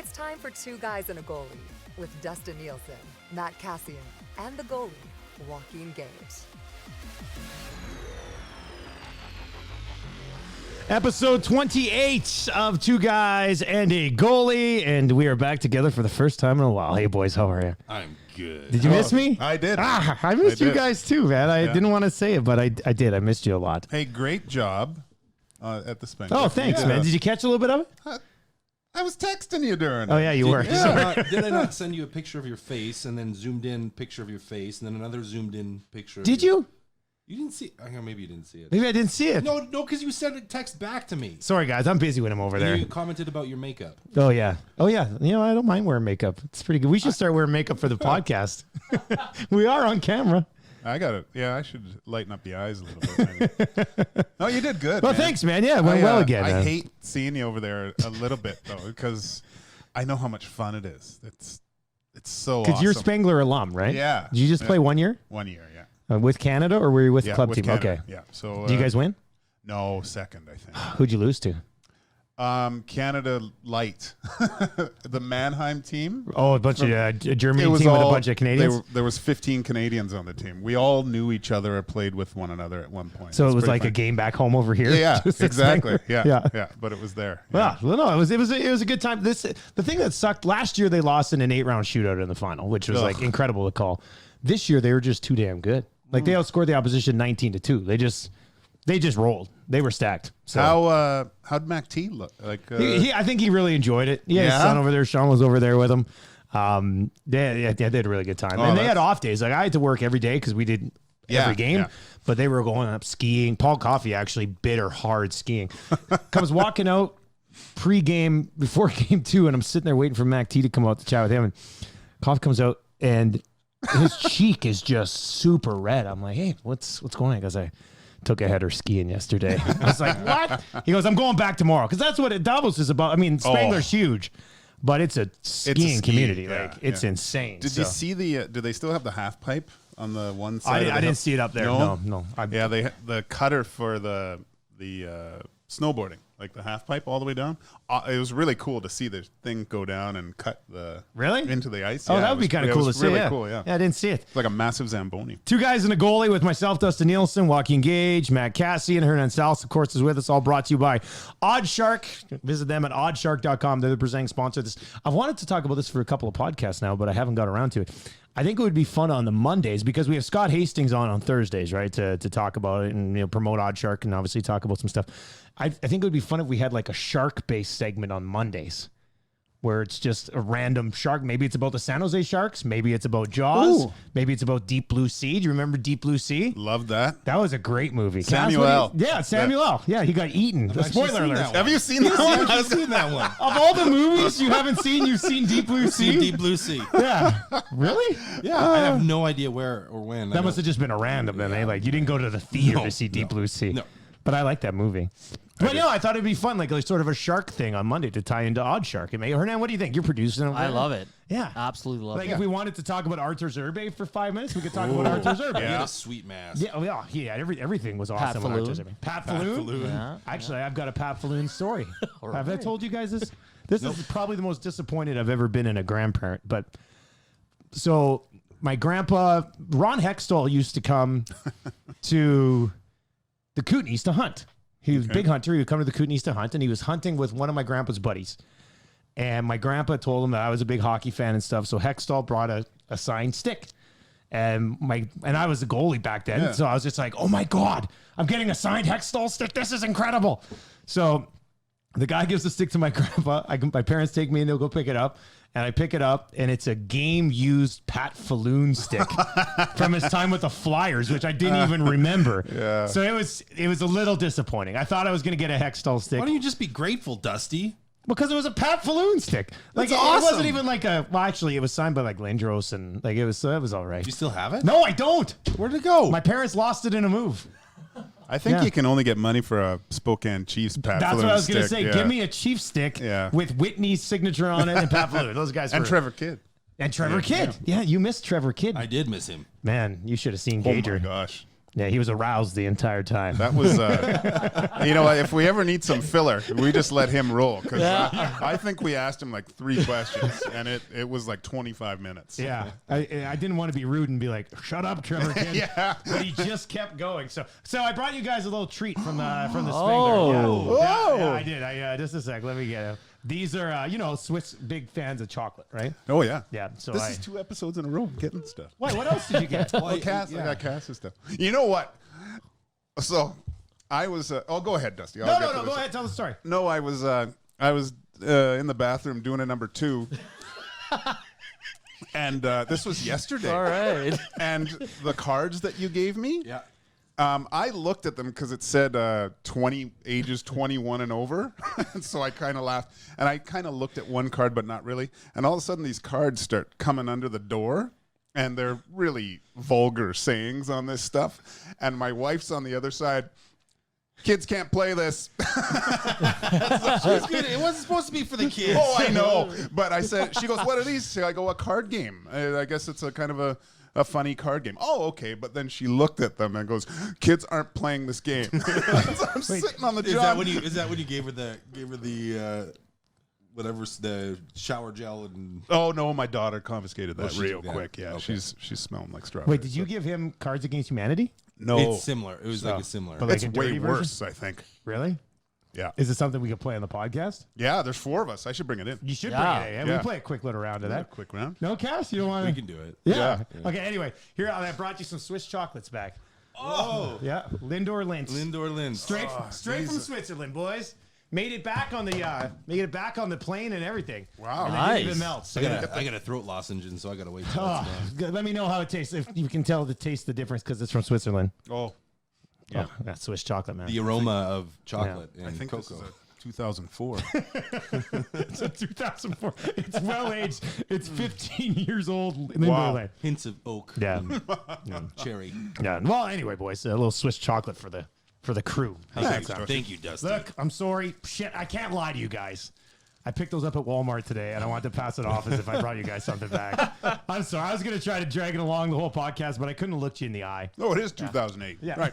It's time for Two Guys and a Goalie with Dustin Nielsen, Matt Cassian, and the goalie, Joaquin Gage. Episode 28 of Two Guys and a Goalie, and we are back together for the first time in a while. Hey, boys, how are you? I'm good. Did you miss me? I did. I missed you guys too, man. I didn't want to say it, but I did. I missed you a lot. Hey, great job at the Spengler. Oh, thanks, man. Did you catch a little bit of it? I was texting you during Oh, it. yeah, you were. Did I not send you a picture of your face and then zoomed in picture of your face and then another zoomed in picture? Did you? You didn't see? Maybe you didn't see it. Maybe I didn't see it. No, because you sent a text back to me. Sorry, guys. I'm busy when I'm over And there. you commented about your makeup. Oh, yeah. Oh, yeah. You know, I don't mind wearing makeup. It's pretty good. We should start wearing makeup for the podcast. We are on camera. I got it. Yeah, I should lighten up the eyes a little bit. Maybe. No, you did good. Well, man. thanks, man. Yeah, it went well again. I hate seeing you over there a little bit, though, because I know how much fun it is. It's so awesome. Because you're Spengler alum, right? Yeah. Did you just play 1 year? 1 year, yeah. With Canada, or were you with Yeah, club with team? Canada, Okay. Yeah. So, Did you guys win? No, second, I think. Who'd you lose to? Canada Light, the Mannheim team. Oh, a bunch of Germany It was team with a all- bunch of Canadians. There was 15 Canadians on the team. We all knew each other or played with one another at one point. So it was pretty like fun. a game back home over here. Yeah, Just at exactly. Spengler. Yeah. But it was there. Well, no, it was a good time. The thing that sucked last year, they lost in an 8-round shootout in the final, which was like incredible to call. This year, they were just too damn good. Like they outscored the opposition 19-2. They just rolled. They were stacked. So How'd Mac T look? Like I think he really enjoyed it. Yeah, his son over there, Sean, was over there with him. They had a really good time. And they had off days. Like I had to work every day because we did every game, but they were going up skiing. Paul Coffey actually bitter hard skiing. Comes walking out pre-game before game 2, and I'm sitting there waiting for Mac T to come out to chat with him. And Coffey comes out, and his cheek is just super red. I'm like, hey, what's going on? He goes, I took a header skiing yesterday. I was like, what? He goes, I'm going back tomorrow. Because that's what Davos is about. I mean, Spengler's huge, but it's a skiing community. It's insane. Did you see do they still have the half pipe on the one side? I didn't see it up there. No. The cutter for the snowboarding, like the half pipe all the way down. It was really cool to see the thing go down and cut into the ice. Oh, that would be kind of cool to see. Really cool, yeah. I didn't see it. It's like a massive Zamboni. Two Guys and a Goalie with myself, Dustin Nielsen, Joaquin Gage, Matt Cassian, Hernan Salas, of course, is with us. All brought to you by Oddshark. Visit them at oddshark.com. They're the presenting sponsor of this. I've wanted to talk about this for a couple of podcasts now, but I haven't got around to it. I think it would be fun on the Mondays because we have Scott Hastings on Thursdays, right, to talk about it and promote Oddshark and obviously talk about some stuff. I think it would be fun if we had like a shark-based segment on Mondays where it's just a random shark. Maybe it's about the San Jose Sharks. Maybe it's about Jaws. Ooh. Maybe it's about Deep Blue Sea. Do you remember Deep Blue Sea? Love that. That was a great movie. Samuel. Samuel. Yeah, he got eaten. Spoiler alert. Have you seen that one? I've seen that one. Of all the movies you haven't seen, you've seen Deep Blue Sea? Deep Blue Sea. Yeah. Really? Yeah. I have no idea where or when. That must have just been a random then, eh? Like you didn't go to the theater to see Deep Blue Sea. No. But I like that movie. But no, I thought it'd be fun, like sort of a shark thing on Monday to tie into Oddshark. Hernan, what do you think? You're producing it. I love it. Yeah. Absolutely love it. Like if we wanted to talk about Arthur Zerbe for 5 minutes, we could talk about Arthur Zerbe. He had a sweet mask. Yeah, everything was awesome. Pat Arthur Zerbe. Pat Falloon? Yeah. Actually, I've got a Pat Falloon story. Have I told you guys this? This is probably the most disappointed I've ever been in a grandparent. But so my grandpa, Ron Hextall, used to come to the Kootenays to hunt. He was a big hunter. He would come to the Kootenays to hunt, and he was hunting with one of my grandpa's buddies. And my grandpa told him that I was a big hockey fan and stuff, so Hextall brought a signed stick. And I was a goalie back then, so I was just like, oh my God, I'm getting a signed Hextall stick. This is incredible. So the guy gives the stick to my grandpa. My parents take me, and they'll go pick it up. And I pick it up, and it's a game-used Pat Falloon stick from his time with the Flyers, which I didn't even remember. Yeah. So it was a little disappointing. I thought I was going to get a Hextall stick. Why don't you just be grateful, Dusty? Because it was a Pat Falloon stick. Like That's awesome. It wasn't even like actually, it was signed by like Lindros, and like it was all right. Do you still have it? No, I don't. Where'd it go? My parents lost it in a move. I think you can only get money for a Spokane Chiefs Pat That's Falloon what I was going to stick. say. Give me a Chief stick with Whitney's signature on it and Pat Falloon. Those guys and Trevor Kidd. And Trevor Kidd. Yeah, you missed Trevor Kidd. I did miss him. Man, you should have seen Oh Gager. my gosh. Yeah, he was aroused the entire time. That was, you know, if we ever need some filler, we just let him roll. Because I think we asked him like 3 questions, and it was like 25 minutes. Yeah, I didn't want to be rude and be like, "Shut up, Trevor." Kid. Yeah, but he just kept going. So I brought you guys a little treat from the Spengler. Oh. Yeah, I did. Just a sec. Let me get it. These are, Swiss big fans of chocolate, right? Oh yeah, Yeah. So this is 2 episodes in a row getting stuff. What else did you get? Well, Cass, I got Cass's stuff. You know what? So I was. Go ahead, Dusty. No. Go ahead. Tell the story. No, I was in the bathroom doing a number 2. And this was yesterday. All right. And the cards that you gave me, Yeah. I looked at them because it said ages 21 and over. And so I kind of laughed. And I kind of looked at one card, but not really. And all of a sudden, these cards start coming under the door. And they're really vulgar sayings on this stuff. And my wife's on the other side. Kids can't play this. It wasn't supposed to be for the kids. Oh, I know. But I said, she goes, what are these? I go, a card game. I guess it's a kind of a funny card game. Oh, okay. But then she looked at them and goes, kids aren't playing this game. So I'm sitting on the job. Is that when you gave her the whatever's the shower gel and? Oh no, my daughter confiscated that she real did that. quick. Yeah, Okay. she's smelling like strawberry. Wait, did you give him Cards Against Humanity? No, It's similar. It was like a similar. But like it's a way dirty version? worse. I think. Really? Yeah, Is it something we could play on the podcast? yeah. There's 4 of us. I should bring it in. You should Yeah. bring it in. Yeah. We play a quick little round of that. Quick round. No, Cass, you don't want we to? can do it. Yeah. Yeah. Okay. Anyway, here I brought you some Swiss chocolates back. Oh, Yeah, Lindor Linz. Lindor Lynn. Straight from Switzerland, boys. Made it back on the plane and everything. Wow. And Nice. It didn't even melt. So I got a throat lozenge, and so I got to wait. Till it's gone. good. Let me know how it tastes. If you can tell the difference because it's from Switzerland. Oh, Yeah, that's Swiss chocolate, man. The aroma of chocolate I and think cocoa. this is a 2004. It's a 2004. It's well aged. It's 15 years old. Lindor Wow. Linz. Hints of oak. Yeah. and cherry. Yeah. Well, anyway, boys, a little Swiss chocolate for the crew. How's that Thanks, sound? Thank you, Dustin. Look, I'm sorry. Shit, I can't lie to you guys. I picked those up at Walmart today, and I wanted to pass it off as if I brought you guys something back. I'm sorry. I was going to try to drag it along the whole podcast, but I couldn't look you in the eye. Oh, it is 2008. Yeah. Right.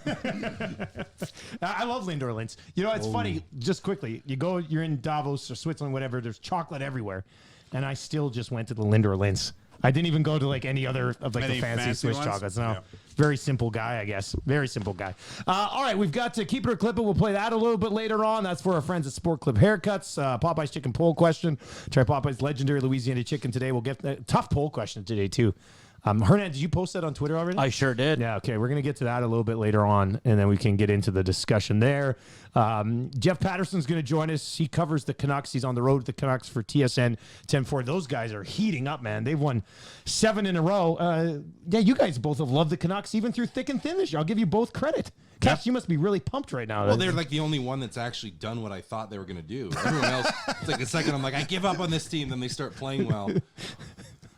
I love Lindor Linz. You know, it's funny, just quickly, you're in Davos or Switzerland, whatever, there's chocolate everywhere, and I still just went to the Lindor Linz. I didn't even go to like any other of like Any the fancy fancy Swiss ones? chocolates. No. Yeah. Very simple guy, I guess. Very simple guy. All right, we've got to keep it or clip it. We'll play that a little bit later on. That's for our friends at Sport Clip Haircuts. Popeyes chicken poll question. Try Popeyes legendary Louisiana chicken today. We'll get a tough poll question today too. Hernan, did you post that on Twitter already? I sure did. Yeah, okay. We're going to get to that a little bit later on, and then we can get into the discussion there. Jeff Paterson's going to join us. He covers the Canucks. He's on the road with the Canucks for TSN 10-4. Those guys are heating up, man. They've won 7 in a row. Yeah, you guys both have loved the Canucks even through thick and thin this year. I'll give you both credit. Cash, you must be really pumped right now. Well, they're like the only one that's actually done what I thought they were going to do. Everyone else, it's like a second, I'm like, I give up on this team. Then they start playing well.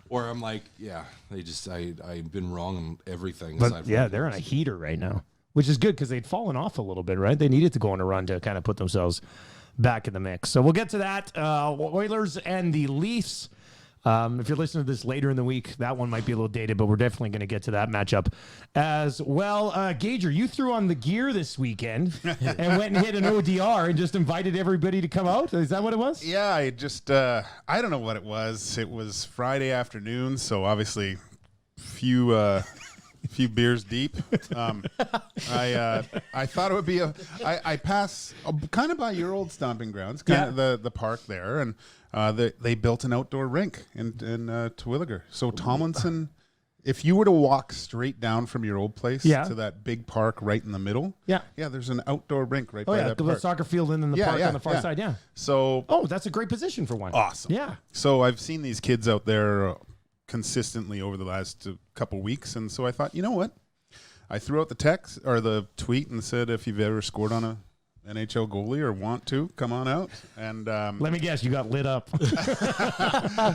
Or I'm like, yeah, I've been wrong on everything. But aside from yeah, the they're on a Canucks. heater right now, which is good because they'd fallen off a little bit, right? They needed to go on a run to kind of put themselves back in the mix. So we'll get to that. Oilers and the Leafs. If you're listening to this later in the week, that one might be a little dated, but we're definitely going to get to that matchup as well. Gager, you threw on the gear this weekend and went and hit an ODR and just invited everybody to come out. Is that what it was? Yeah, I just I don't know what it was. It was Friday afternoon, so obviously few beers deep. I thought it would be I pass kind of by your old stomping grounds, kind of the park there, and they built an outdoor rink in Terwilliger. So Tomlinson, if you were to walk straight down from your old place to that big park right in the middle, there's an outdoor rink right by that the park. soccer field and then the park on the far side. Yeah. So That's a great position for one. awesome. Yeah. So I've seen these kids out there consistently over the last couple weeks, and so I thought, you know what? I threw out the text or the tweet and said, if you've ever scored on a NHL goalie or want to, come on out. And Let me guess, you got lit up.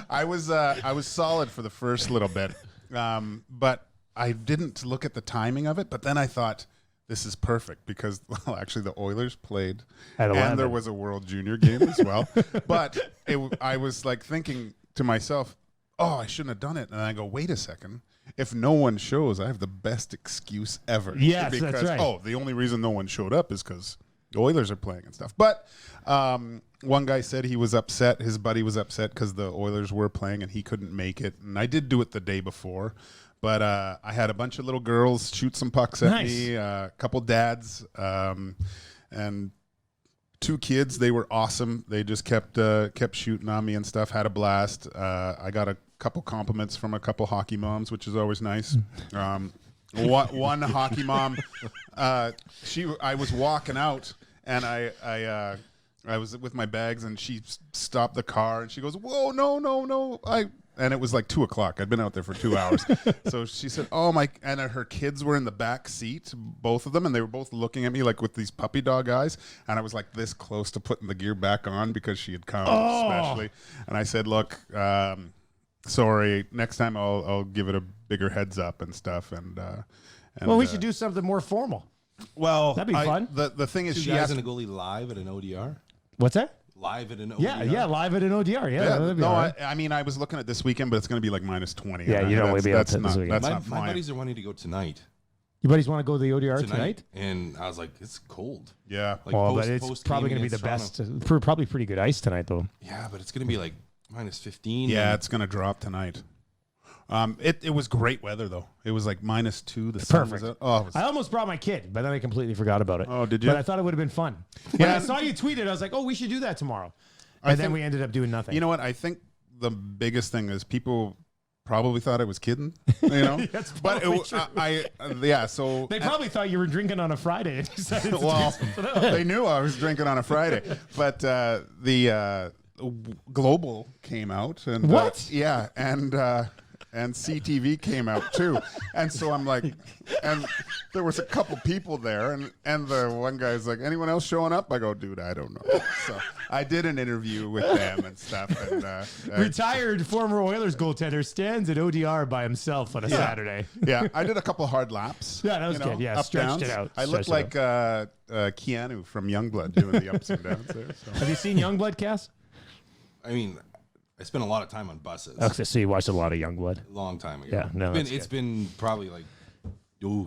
I was solid for the first little bit, but I didn't look at the timing of it. But then I thought, this is perfect because, well, actually the Oilers played At 11. and there was a World Junior game as well. But I was like thinking to myself, oh, I shouldn't have done it. And I go, wait a second. if no one shows, I have the best excuse ever. Yes, because, that's right. Oh, the only reason no one showed up is because the Oilers are playing and stuff. But one guy said he was upset. His buddy was upset because the Oilers were playing and he couldn't make it. And I did do it the day before. But I had a bunch of little girls shoot some pucks at me, a couple dads, and 2 kids. They were awesome. They just kept shooting on me and stuff. Had a blast. I got a couple compliments from a couple hockey moms, which is always nice. One hockey mom, I was walking out and I was with my bags and she stopped the car and she goes, "Whoa, no. And it was like 2:00. I'd been out there for 2 hours. So she said, "Oh my," and her kids were in the back seat, both of them. And they were both looking at me like with these puppy dog eyes. And I was like this close to putting the gear back on because she had come especially. And I said, "Look, sorry, next time I'll give it a bigger heads up and stuff." And well, we should do something more formal. Well, that'd be fun. The thing is, Two she guys asked, and a goalie live at an ODR. What's that? Live at an ODR. Yeah, live at an ODR. Yeah, that'd be no, all right. I mean, I was looking at this weekend, but it's going to be like -20. Yeah, you don't want to be out that's this not, weekend. that's My not flying. buddies are wanting to go tonight. Your buddies want to go to the ODR tonight? And I was like, it's cold. Yeah. Like Well, but post- it's post probably game going to be the against best. Probably pretty good ice tonight, though. Yeah, but it's going to be like -15. Yeah, it's going to drop tonight. It was great weather though. It was like -2. The sun was Perfect. out. I almost brought my kid, but then I completely forgot about it. Oh, did you? But I thought it would have been fun. When I saw you tweet it, I was like, "Oh, we should do that tomorrow." And then we ended up doing nothing. You know what? I think the biggest thing is people probably thought I was kidding. You know, That's but probably true. yeah. So They probably thought you were drinking on a Friday and decided to well, do something else. they knew I was drinking on a Friday, but the Global came out and What? Yeah, and CTV came out too, and so I'm like, and there was a couple people there, and the one guy's like, "Anyone else showing up?" I go, "Dude, I don't know." So I did an interview with them and stuff. And Retired former Oilers goaltender stands at ODR by himself on a Saturday. yeah, I did a couple hard laps. Yeah, that was good. Yeah, up, stretched downs. it out. I looked like Keanu from Youngblood doing the ups and downs there. So. Have you seen Youngblood, Cass? I mean, I spent a lot of time on buses. Okay, so you watched a lot of Youngblood. A long time ago. Yeah, no, It's been probably like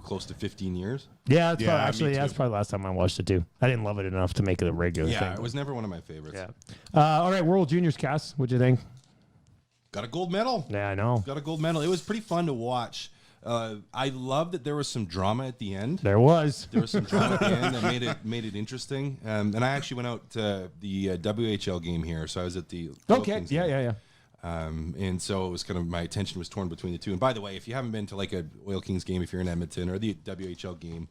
close to 15 years. Yeah, that's Yeah, probably, actually me that's too. probably the last time I watched it too. I didn't love it enough to make it a regular Yeah, thing. it was never one of my favorites. Yeah. All right, World Juniors, Cass. What'd you think? Got a gold medal. Yeah, I know. Got a gold medal. It was pretty fun to watch. I love that there was some drama at the end. There was. There was some drama at the end that made it interesting. And I actually went out to the WHL game here, so I was at the Okay. Kings Yeah, game. yeah, yeah. And so it was kind of my attention was torn between the two. And by the way, if you haven't been to like a Oil Kings game, if you're in Edmonton, or the WHL game,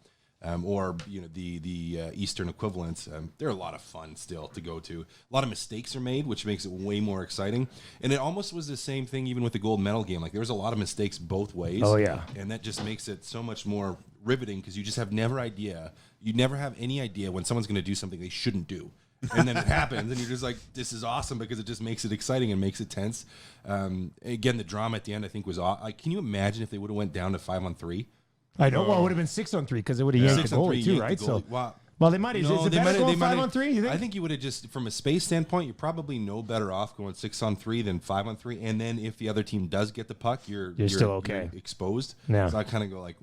or the Eastern equivalents, they're a lot of fun still to go to. A lot of mistakes are made, which makes it way more exciting. And it almost was the same thing even with the gold medal game. Like there was a lot of mistakes both ways. Oh, yeah. And that just makes it so much more riveting because you just have never have any idea when someone's going to do something they shouldn't do. And then it happens, and you're just like, this is awesome because it just makes it exciting and makes it tense. Again, the drama at the end, I think, was can you imagine if they would have went down to 5-on-3? I know. Well, it would have been 6-on-3 because it would have yanked the 6-on-3, goalie too, yanked right? the So, goalie. well, they might have. No, Is it better going 5-on-3? You think? I think you would have just, from a space standpoint, you're probably no better off going 6-on-3 than 5-on-3. And then if the other team does get the puck, you're still okay. You're exposed. Yeah. So I kind of go like,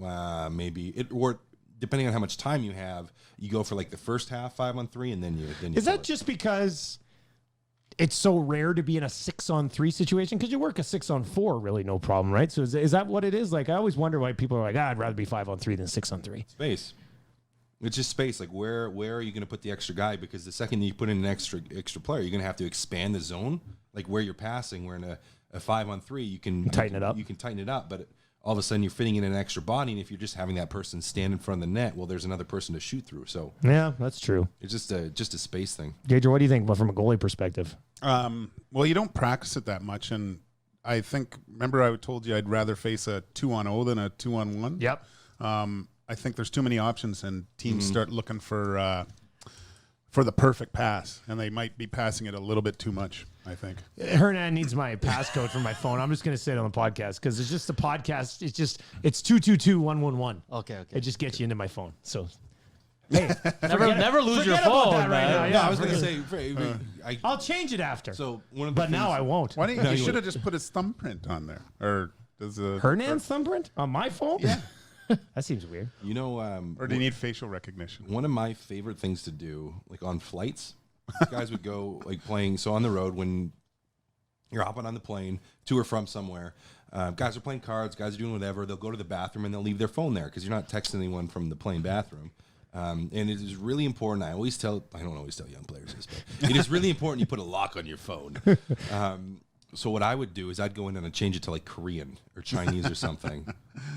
maybe it, or depending on how much time you have, you go for like the first half 5-on-3, and then you. Is that just because it's so rare to be in a 6-on-3 situation? Because you work a 6-on-4, really no problem, right? So is that what it is? Like I always wonder why people are like, I'd rather be 5-on-3 than 6-on-3. Space? It's just space. Like where are you going to put the extra guy? Because the second you put in an extra player, you're going to have to expand the zone. Like where you're passing, where in a 5-on-3, you can tighten it up. You can tighten it up, but all of a sudden you're fitting in an extra body, and if you're just having that person stand in front of the net, well, there's another person to shoot through. So Yeah, that's true. it's just a space thing. Gager, what do you think from a goalie perspective? Well, you don't practice it that much, and I think, remember I told you I'd rather face a 2-on-0 than a 2-on-1? Yep. I think there's too many options, and teams start looking for the perfect pass, and they might be passing it a little bit too much, I think. Hernan needs my passcode for my phone. I'm just going to say it on the podcast because it's just the podcast. It's 222111. Okay. It just gets you into my phone. So, hey, Never lose your forget about phone, that right now. man. Yeah, I was going to forget- say, I'll change it after. so one of the but now things- I won't. Why don't No, you you should have just put his thumbprint on there, or Does Hernan's thumbprint on my phone? Yeah. That seems weird. You know, or do you need facial recognition? one of my favorite things to do, like on flights, guys would go like playing. So on the road, when you're hopping on the plane to or from somewhere, guys are playing cards, guys are doing whatever. They'll go to the bathroom and they'll leave their phone there because you're not texting anyone from the plane bathroom. And it is really important. I don't always tell young players this, but it is really important you put a lock on your phone. So what I would do is I'd go in and I'd change it to like Korean or Chinese or something.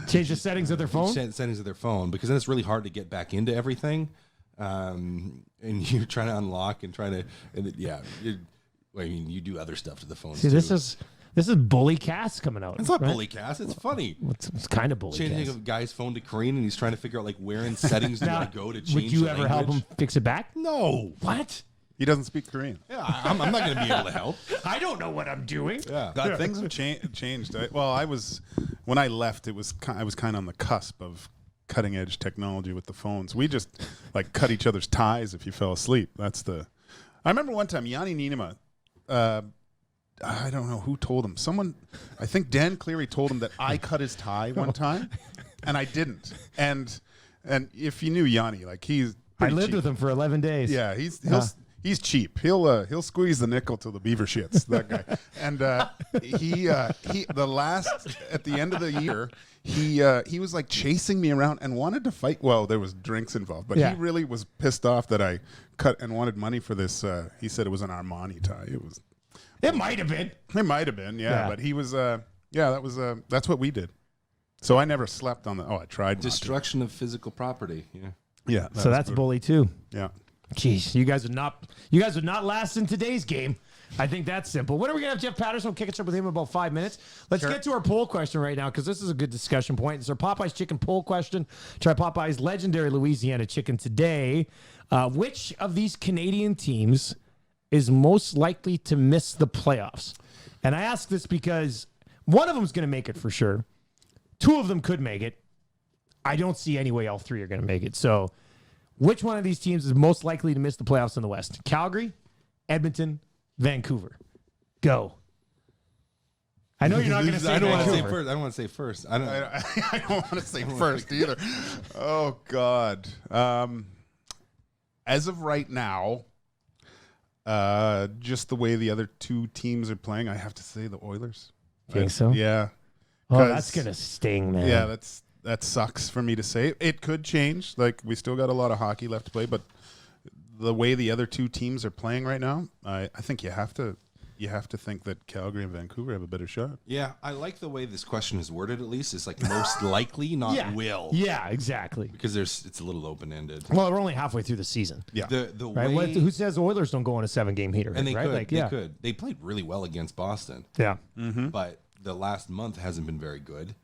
Change the settings of their phone? Settings of their phone, because then it's really hard to get back into everything. And you're trying to unlock and trying to, you do other stuff to the phone. See, this is bully cast coming out. It's not right? bully cast. It's funny. It's kind of bully Changing cast. a guy's phone to Korean and he's trying to figure out like where in settings do I go to change would you the ever help him language? fix it back? No. What? He doesn't speak Korean. Yeah, I'm not going to be able to help. I don't know what I'm doing. Yeah. God, things have changed. When I left, I was kind of on the cusp of cutting edge technology with the phones. We just like cut each other's ties if you fell asleep. I remember one time Yanni Niinema, I don't know who told him. I think Dan Cleary told him that I cut his tie one time, and I didn't. And if you knew Yanni, like I lived with him for 11 days. Yeah, he's cheap. He'll squeeze the nickel till the beaver shits. That guy. And at the end of the year, he was like chasing me around and wanted to fight. Well, there was drinks involved, but he really was pissed off that I cut and wanted money for this. He said it was an Armani tie. It might have been. It might have been, yeah. But he was, that's what we did. So I never slept on I tried. Destruction of physical property. Yeah. Yeah. So that's bully too. Yeah. Jeez, you guys would not last in today's game. I think that's simple. When are we gonna have Jeff Paterson? We'll kick it up with him in about 5 minutes. Let's get to our poll question right now because this is a good discussion point. It's our Popeyes chicken poll question. Try Popeyes legendary Louisiana chicken today. Which of these Canadian teams is most likely to miss the playoffs? And I ask this because one of them is going to make it for sure. Two of them could make it. I don't see any way all three are going to make it. So which one of these teams is most likely to miss the playoffs in the West? Calgary, Edmonton, Vancouver. Go. I know you're not going to say I don't want to say Vancouver. first. I don't want to say first. I don't want to say first either. Oh, God. As of right now, just the way the other two teams are playing, I have to say the Oilers. Think so? Yeah. Oh, that's going to sting, man. Yeah, that sucks for me to say. It could change. Like, we still got a lot of hockey left to play, but the way the other two teams are playing right now, I think you have to think that Calgary and Vancouver have a better shot. Yeah, I like the way this question is worded. At least it's like most likely, not will. Yeah, exactly. Because it's a little open ended. Well, we're only halfway through the season. Yeah. The Right? way Who says the Oilers don't go on a 7-game heater? and they right? could. Like, They could. They played really well against Boston. Yeah. But the last month hasn't been very good.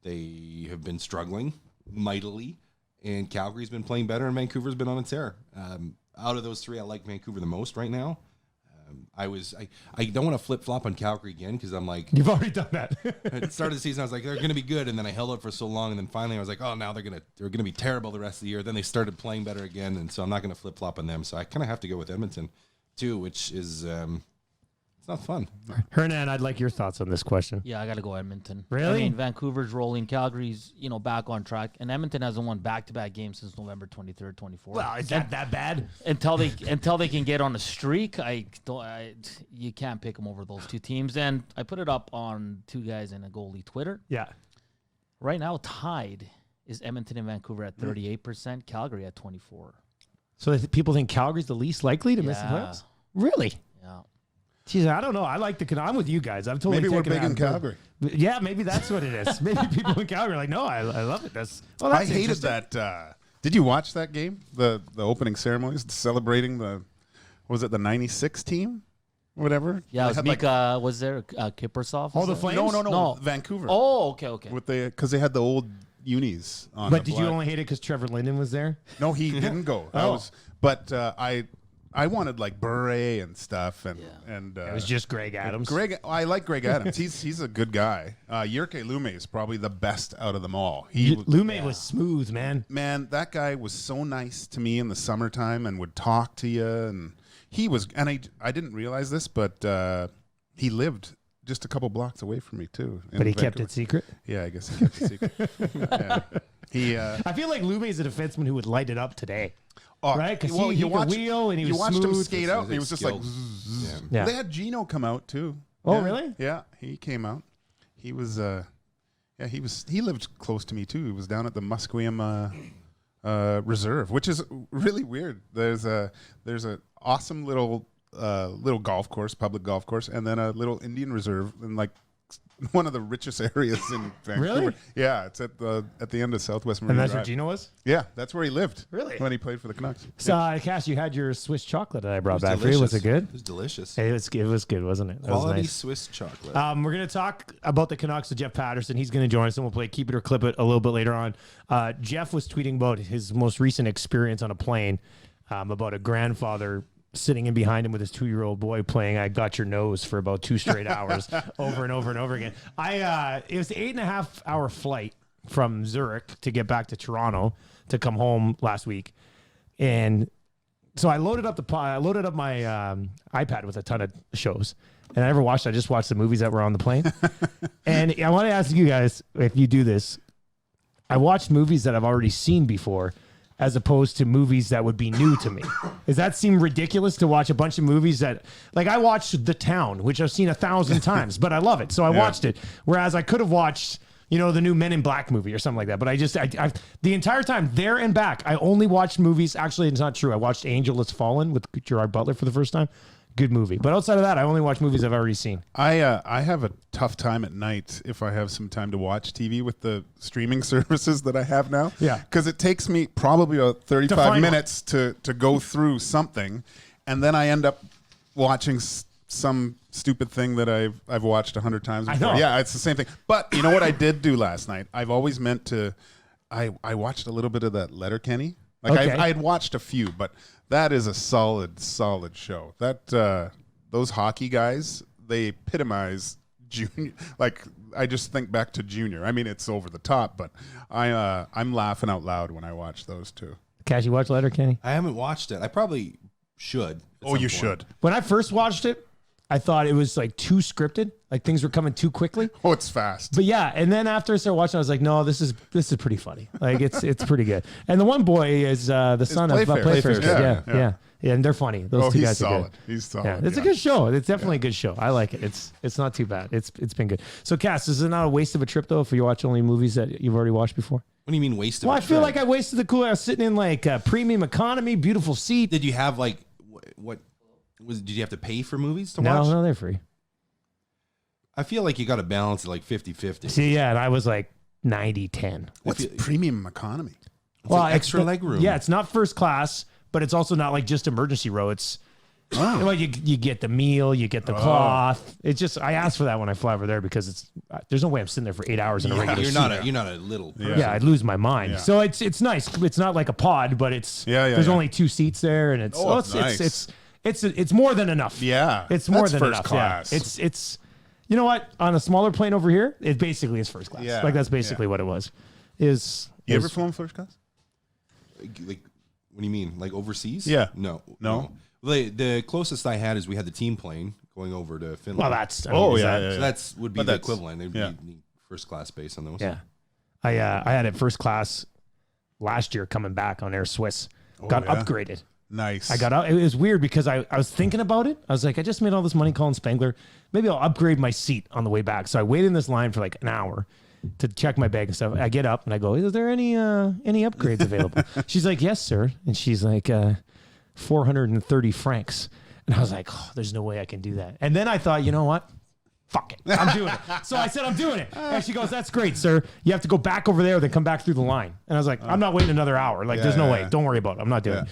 They have been struggling mightily, and Calgary's been playing better, and Vancouver's been on a tear. Out of those three, I like Vancouver the most right now. I don't want to flip flop on Calgary again because I'm like, You've already done that. at the start of the season I was like they're going to be good, and then I held up for so long, and then finally I was like, oh, now they're going to be terrible the rest of the year. Then they started playing better again, and so I'm not going to flip flop on them. So I kind of have to go with Edmonton too, which is it's not fun. Hernan, I'd like your thoughts on this question. Yeah, I got to go Edmonton. Really? I mean, Vancouver's rolling. Calgary's, back on track. And Edmonton hasn't won back-to-back games since November 23rd, 24th. Well, is that bad? Until they can get on a streak, you can't pick them over those two teams. And I put it up on two guys in a goalie Twitter. Yeah. Right now, tied is Edmonton and Vancouver at 38%, Calgary at 24%. So people think Calgary's the least likely to miss the Yeah. playoffs? Really? Yeah. Jeez, I don't know. I like I'm with you guys. I'm totally Maybe we're taking big in that. Calgary. Yeah, maybe that's what it is. Maybe people in Calgary are like, no, I love it. That's I hated interesting. that. Did you watch that game? The opening ceremonies celebrating the 96 team? Whatever. Yeah, They it was had, Mika, was there Kiprusoff? All the Was Flames? No, No. Vancouver. Oh, okay. Because they had the old unis on. But the did you black. only hate it because Trevor Linden was there? No, he didn't go. Oh. I wanted like beret and stuff, and It was just Greg Adams. I like Greg Adams. He's a good guy. Jyrke Lume is probably the best out of them all. Lume was smooth, man. Man, that guy was so nice to me in the summertime and would talk to you, and he was. And I didn't realize this, but he lived just a couple blocks away from me too. But he kept it secret? Yeah, I guess he kept it secret. Yeah. He. I feel like Lume is a defenseman who would light it up today. Oh, right? Because well, he could wheel and he was watched him smooth. skate out, and he was just like. Yeah. Yeah. They had Gino come out too. Oh, Yeah. really? Yeah, he came out. He was. He lived close to me too. He was down at the Musqueam Reserve, which is really weird. There's a awesome little golf course, public golf course, and then a little Indian reserve in like one of the richest areas in Vancouver. Really? Yeah, it's at the end of Southwest Marine And that's Drive. where Gino was? Yeah, that's where he lived. Really? When he played for the Canucks. So, Cass, you had your Swiss chocolate that I brought back for you. delicious. Was it good? It was delicious. It was good, wasn't it? That was Quality nice. Swiss chocolate. We're going to talk about the Canucks with Jeff Paterson. He's going to join us, and we'll play Keep It or Clip It a little bit later on. Jeff was tweeting about his most recent experience on a plane, about a grandfather sitting in behind him with his 2-year-old boy playing I Got Your Nose for about 2 straight hours over and over and over again. It was an 8.5-hour flight from Zurich to get back to Toronto to come home last week. And so I loaded up my iPad with a ton of shows. And I never watched it. I just watched the movies that were on the plane. And I want to ask you guys, if you do this, I watched movies that I've already seen before as opposed to movies that would be new to me. Does that seem ridiculous to watch a bunch of movies that, like I watched The Town, which I've seen 1,000 times, but I love it. So I watched it. Whereas I could have watched, the new Men in Black movie or something like that. But I the entire time there and back, I only watched movies. Actually, it's not true. I watched Angel Has Fallen with Gerard Butler for the first time. Good movie. But outside of that, I only watch movies I've already seen. I have a tough time at night if I have some time to watch TV with the streaming services that I have now. Yeah. Because it takes me probably about 35 minutes to go through something, and then I end up watching some stupid thing that I've watched 100 times before. I know. Yeah, it's the same thing. But you know what I did do last night? I've always meant to. I watched a little bit of that Letterkenny. Like Okay. I had watched a few, but that is a solid show. That those hockey guys, they epitomize junior. Like I just think back to junior. I mean, it's over the top, but I'm laughing out loud when I watch those two. Cash, you watch Letterkenny? I haven't watched it. I probably should. Oh, you should. When I first watched it, I thought it was like too scripted. Like things were coming too quickly. Oh, it's fast. But yeah, and then after I started watching, I was like, no, this is pretty funny. Like it's pretty good. And the one boy is the son of Playfair. Playfair. Playfair, Yeah, and they're funny. Those two he's guys are solid. good. He's solid. Yeah, it's a good show. It's definitely a good show. I like it. It's not too bad. It's been good. So, Cass, is it not a waste of a trip though if you watch only movies that you've already watched before? What do you mean wasted? Well, I feel like I wasted the cool. I was sitting in like premium economy, beautiful seat. Did you have like what was? Did you have to pay for movies to watch? No, they're free. I feel like you got to balance it like 50-50. See, yeah, and I was like 90-10. What's premium economy? It's like extra leg room. Yeah, it's not first class, but it's also not like just emergency row. It's well, you get the meal, you get the cloth. It's just I asked for that when I fly over there because there's no way I'm sitting there for 8 hours in a regular You're seat. not a little person. Yeah, I'd lose my mind. Yeah. So it's nice. It's not like a pod, but it's there's only 2 seats there, and it's nice. it's more than enough. Yeah, it's more that's than first enough. class. Yeah. It's you know what, on a smaller plane over here, it basically is first class. Yeah, Like that's basically what it was. You ever flown first class? Like, what do you mean? Like overseas? Yeah. No. No? The closest I had is we had the team plane going over to Finland. Well, that's So that's would be But the that's- equivalent. They'd yeah. be first class base on those. Yeah. I had it first class last year coming back on Air Swiss. Got yeah? upgraded. Nice. I got out. It was weird because I was thinking about it. I was like, I just made all this money calling Spengler. Maybe I'll upgrade my seat on the way back. So I waited in this line for like an hour to check my bag and stuff. I get up and I go, is there any upgrades available? She's like, yes, sir. And she's like, 430 francs. And I was like, oh, there's no way I can do that. And then I thought, you know what? Fuck it. I'm doing it. So I said, I'm doing it. And she goes, that's great, sir. You have to go back over there, then come back through the line. And I was like, I'm not waiting another hour. Like, there's no way. Don't worry about it. I'm not doing it.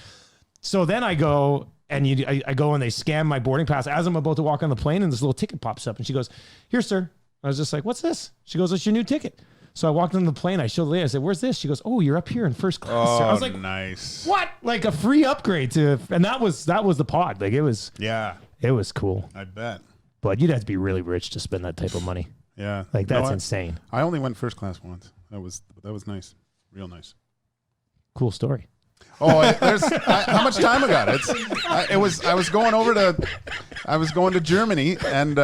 So then I go and I go and they scan my boarding pass as I'm about to walk on the plane, and this little ticket pops up and she goes, here, sir. I was just like, what's this? She goes, it's your new ticket. So I walked on the plane. I showed the lady. I said, where's this? She goes, oh, you're up here in first class, sir. I was like, nice. what? Like a free upgrade and that was the pod. Like it was cool. I bet. But you'd have to be really rich to spend that type of money. Yeah. Like that's insane. I only went first class once. That was nice. Real nice. Cool story. Oh, how much time I got? I was going to Germany, and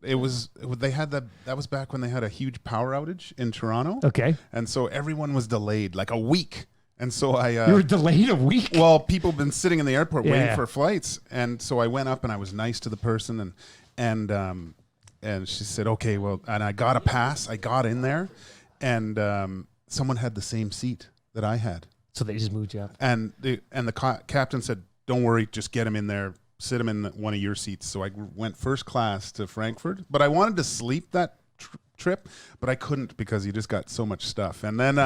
that was back when they had a huge power outage in Toronto. Okay. And so everyone was delayed like a week. And so You were delayed a week? well, people have been sitting in the airport waiting Yeah. for flights. And so I went up and I was nice to the person and she said, okay, well, and I got a pass. I got in there and someone had the same seat that I had. So they just moved you up. And the captain said, don't worry, just get him in there, sit him in one of your seats. So I went first class to Frankfurt, but I wanted to sleep that trip, but I couldn't because you just got so much stuff. And then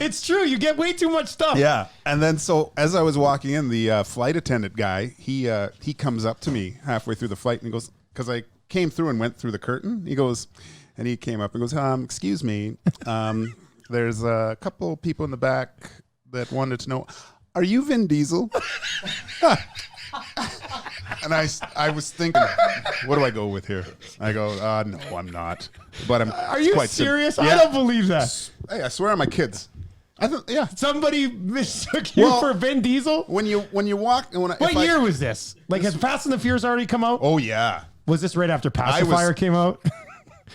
It's true. You get way too much stuff. yeah, and then so as I was walking in, the flight attendant guy, he comes up to me halfway through the flight and he goes, because I came through and went through the curtain. He goes, and he came up and goes, excuse me, there's a couple people in the back that wanted to know, are you Vin Diesel? And I was thinking, what do I go with here? I go, no, I'm not. But Are you serious? Yeah. I don't believe that. Hey, I swear on my kids. Yeah. Somebody mistook you Well, for Vin Diesel? When you walk, What year was this? Like, had Fast and the Furious already come out? Oh yeah, Was this right after Pacifier came out?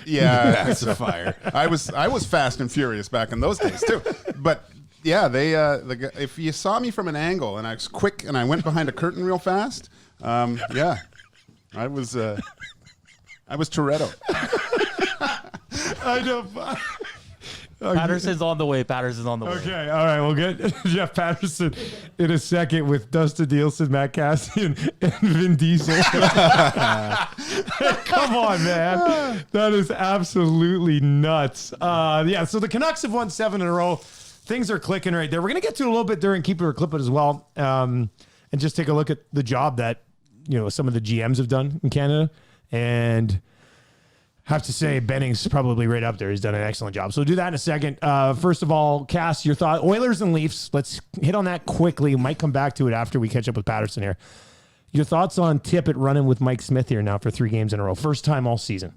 yeah. That's a fire. I was fast and furious back in those days too. But yeah, they if you saw me from an angle and I was quick and I went behind a curtain real fast, yeah, I was Toretto. I know. Patterson's on the way. Okay, all right, we'll get Jeff Paterson in a second with Dustin Nielsen, Matt Cassian, and Vin Diesel. Come on, man. That is absolutely nuts. Yeah, so the Canucks have won 7 in a row. Things are clicking right there. We're going to get to it a little bit during Keep It or Clip It as well, and just take a look at the job that some of the GMs have done in Canada. And have to say, Benning's probably right up there. He's done an excellent job. So we'll do that in a second. First of all, Cass, your thought. Oilers and Leafs. Let's hit on that quickly. Might come back to it after we catch up with Patterson here. Your thoughts on Tippett running with Mike Smith here now for 3 games in a row. First time all season.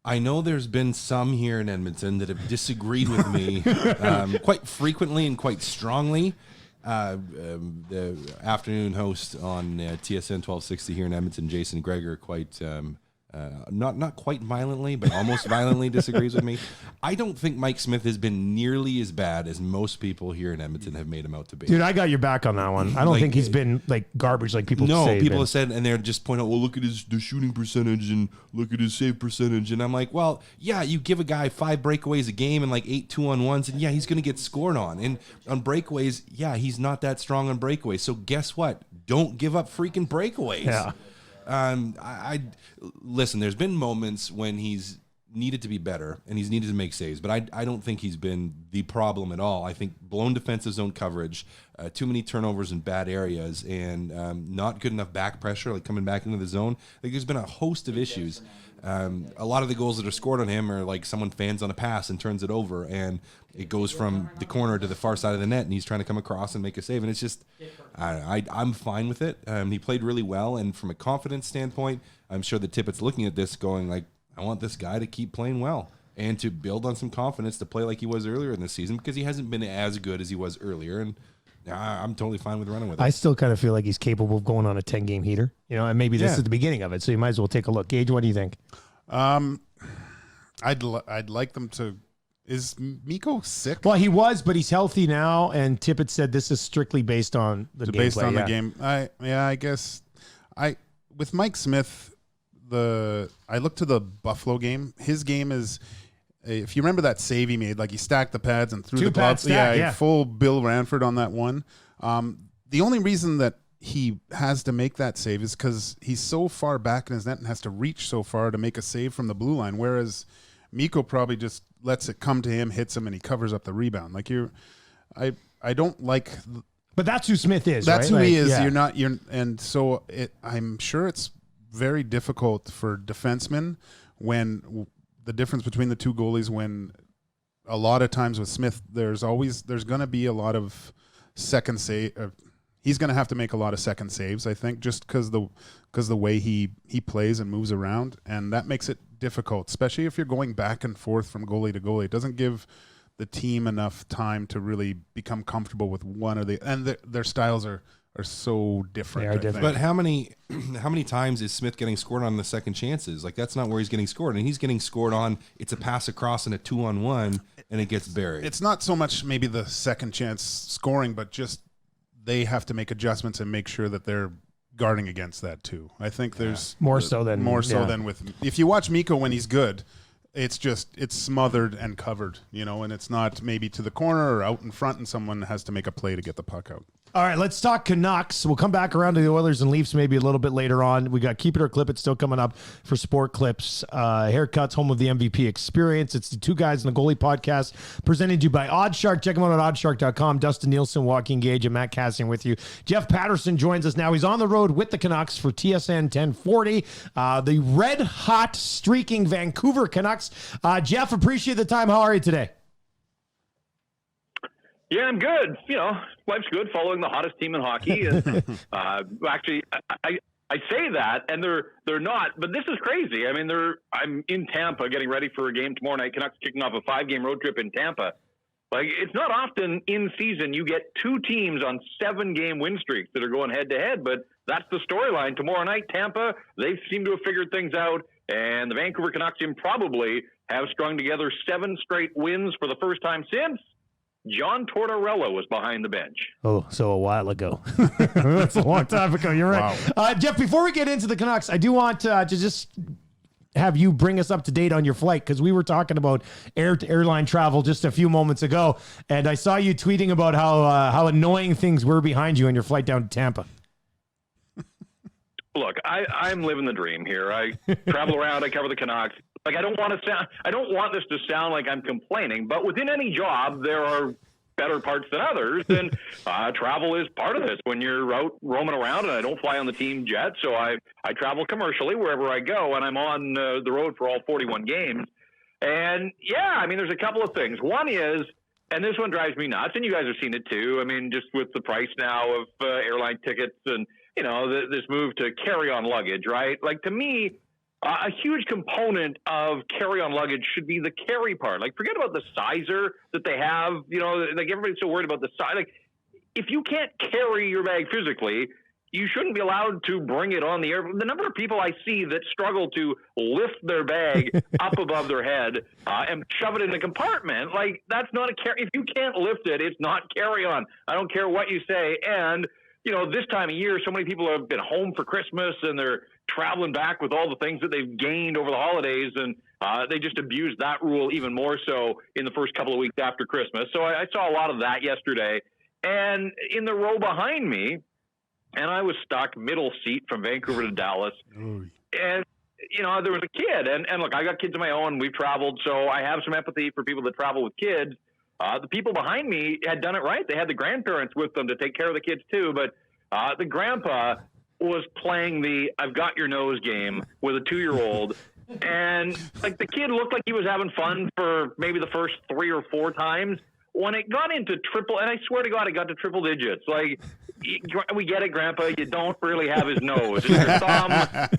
I know there's been some here in Edmonton that have disagreed with me quite frequently and quite strongly. The afternoon host on TSN 1260 here in Edmonton, Jason Greger, quite not quite violently, but almost violently disagrees with me. I don't think Mike Smith has been nearly as bad as most people here in Edmonton have made him out to be. Dude, I got your back on that one. I don't think he's been like garbage like people say. No, people have said, and they're just point out, well, look at the shooting percentage and look at his save percentage. And I'm like, well, yeah, you give a guy 5 breakaways a game and like 8 2-on-1s, and yeah, he's going to get scored on. And on breakaways, yeah, he's not that strong on breakaways. So guess what? Don't give up freaking breakaways. Yeah. I listen, there's been moments when he's needed to be better and he's needed to make saves, but I don't think he's been the problem at all. I think blown defensive zone coverage, too many turnovers in bad areas, and not good enough back pressure, like coming back into the zone. Like there's been a host of issues. A lot of the goals that are scored on him are like someone fans on a pass and turns it over, and it goes from the corner to the far side of the net, and he's trying to come across and make a save. And it's just, I'm fine with it. He played really well, and from a confidence standpoint, I'm sure that Tippett's looking at this going like, I want this guy to keep playing well and to build on some confidence to play like he was earlier in the season, because he hasn't been as good as he was earlier. And I'm totally fine with running with it. I still kind of feel like he's capable of going on a 10-game heater, and maybe this is the beginning of it. So you might as well take a look. Gage, what do you think? I'd like them to. Is Mikko sick? Well, he was, but he's healthy now. And Tippett said this is strictly based on the gameplay. Based on the game. I guess with Mike Smith, I look to the Buffalo game. His game is, if you remember that save he made, like he stacked the pads and threw the glove. Full Bill Ranford on that one. The only reason that he has to make that save is because he's so far back in his net and has to reach so far to make a save from the blue line, whereas Mikko probably just lets it come to him, hits him, and he covers up the rebound. Like I don't like. But that's who Smith is. That's right? who he is. Yeah. And so I'm sure it's very difficult for defensemen when the difference between the two goalies. When a lot of times with Smith, there's going to be a lot of second save. He's going to have to make a lot of second saves, I think, just because the way he plays and moves around, and that makes it difficult, especially if you're going back and forth from goalie to goalie. It doesn't give the team enough time to really become comfortable with one or the, and their styles are are so different. They are I different. think. But how many times is Smith getting scored on the second chances? Like, that's not where he's getting scored. And he's getting scored on, it's a pass across and a 2-on-1, and it gets buried. It's not so much maybe the second chance scoring, but just they have to make adjustments and make sure that they're guarding against that too. I think there's more so than with, if you watch Mikko when he's good, it's smothered and covered, and it's not maybe to the corner or out in front and someone has to make a play to get the puck out. All right, let's talk Canucks. We'll come back around to the Oilers and Leafs maybe a little bit later on. We got Keep It or Clip It still coming up for Sport Clips. Haircuts, home of the MVP experience. It's the Two Guys in the Goalie podcast presented to you by Oddshark. Check them out at oddshark.com. Dustin Nielsen, Joaquin Gage, and Matt Cassian with you. Jeff Paterson joins us now. He's on the road with the Canucks for TSN 1040. The red hot streaking Vancouver Canucks. Jeff, appreciate the time. How are you today? Yeah, I'm good. Life's good following the hottest team in hockey. And, actually, I say that, and they're not. But this is crazy. I mean, I'm in Tampa getting ready for a game tomorrow night. Canucks kicking off a 5-game road trip in Tampa. Like, it's not often in season you get two teams on 7-game win streaks that are going head-to-head, but that's the storyline. Tomorrow night, Tampa, they seem to have figured things out, and the Vancouver Canucks probably have strung together 7 straight wins for the first time since John Tortorella was behind the bench. Oh, so a while ago. That's a long time ago. You're right. Wow. Jeff, before we get into the Canucks, I do want to just have you bring us up to date on your flight, because we were talking about airline travel just a few moments ago, and I saw you tweeting about how annoying things were behind you on your flight down to Tampa. Look, I'm living the dream here. I travel around. I cover the Canucks. Like, I don't want this to sound like I'm complaining, but within any job, there are better parts than others, and travel is part of this. When you're out roaming around, and I don't fly on the team jet, so I travel commercially wherever I go, and I'm on the road for all 41 games. And yeah, I mean, there's a couple of things. One is, and this one drives me nuts, and you guys have seen it too. I mean, just with the price now of airline tickets and, this move to carry-on luggage, right? Like, to me, a huge component of carry-on luggage should be the carry part. Like, forget about the sizer that they have. Like, everybody's so worried about the size. Like, if you can't carry your bag physically, you shouldn't be allowed to bring it on the air. The number of people I see that struggle to lift their bag up above their head and shove it in a compartment, like, that's not a carry. If you can't lift it, it's not carry-on. I don't care what you say. And this time of year, so many people have been home for Christmas and they're traveling back with all the things that they've gained over the holidays, and they just abused that rule even more so in the first couple of weeks after Christmas. So I saw a lot of that yesterday. And in the row behind me, and I was stuck middle seat from Vancouver to Dallas, and there was a kid. And look, I got kids of my own. We've traveled, so I have some empathy for people that travel with kids. The people behind me had done it right. They had the grandparents with them to take care of the kids too. But the grandpa was playing the I've got your nose game with a 2-year-old. And like, the kid looked like he was having fun for maybe the first 3 or 4 times. When it got into triple, and I swear to God, it got to triple digits. Like, we get it, Grandpa. You don't really have his nose. It's your thumb.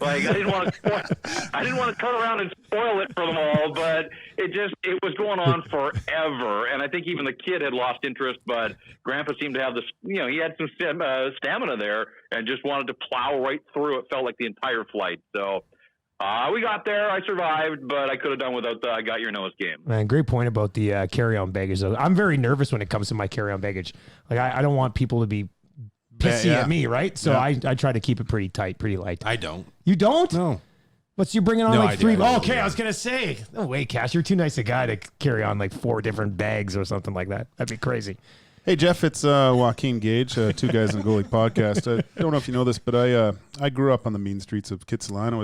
Like, I didn't want to turn around and spoil it for them all, but it was going on forever. And I think even the kid had lost interest, but Grandpa seemed to have this, he had some stamina there and just wanted to plow right through. It felt like the entire flight. So we got there. I survived, but I could have done without the I got your nose game. Man, great point about the carry-on baggage. I'm very nervous when it comes to my carry-on baggage. Like, I don't want people to be pissy at me, right? So I try to keep it pretty tight, pretty light. I don't. You don't? No. What's you bringing on, No, like 3? I I was going to say. No way, Cash. You're too nice a guy to carry on like 4 different bags or something like that. That'd be crazy. Hey, Jeff, it's Joaquin Gage, Two Guys in the Goalie podcast. I don't know if you know this, but I grew up on the mean streets of Kitsilano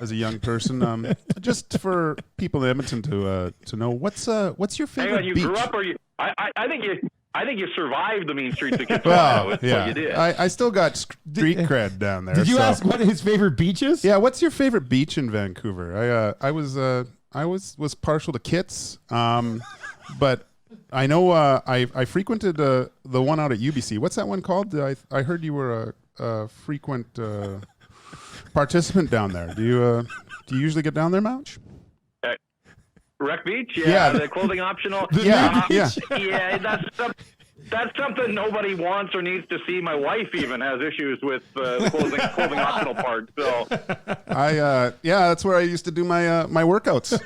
as a young person. Just for people in Edmonton to know, what's your favorite Hang on, you beach? grew up, or I think you survived the mean streets of Kitsilano. Well, That's yeah, what you did. I still got street cred down there. Did you ask what his favorite beach is? Yeah, what's your favorite beach in Vancouver? I was partial to Kits, but I know I frequented the one out at UBC. What's that one called? I heard you were a frequent participant down there. Do you usually get down there much? Wreck Beach? Yeah. The clothing optional. Yeah. Yeah, that's That's something nobody wants or needs to see. My wife even has issues with the clothing optional part. So, that's where I used to do my my workouts.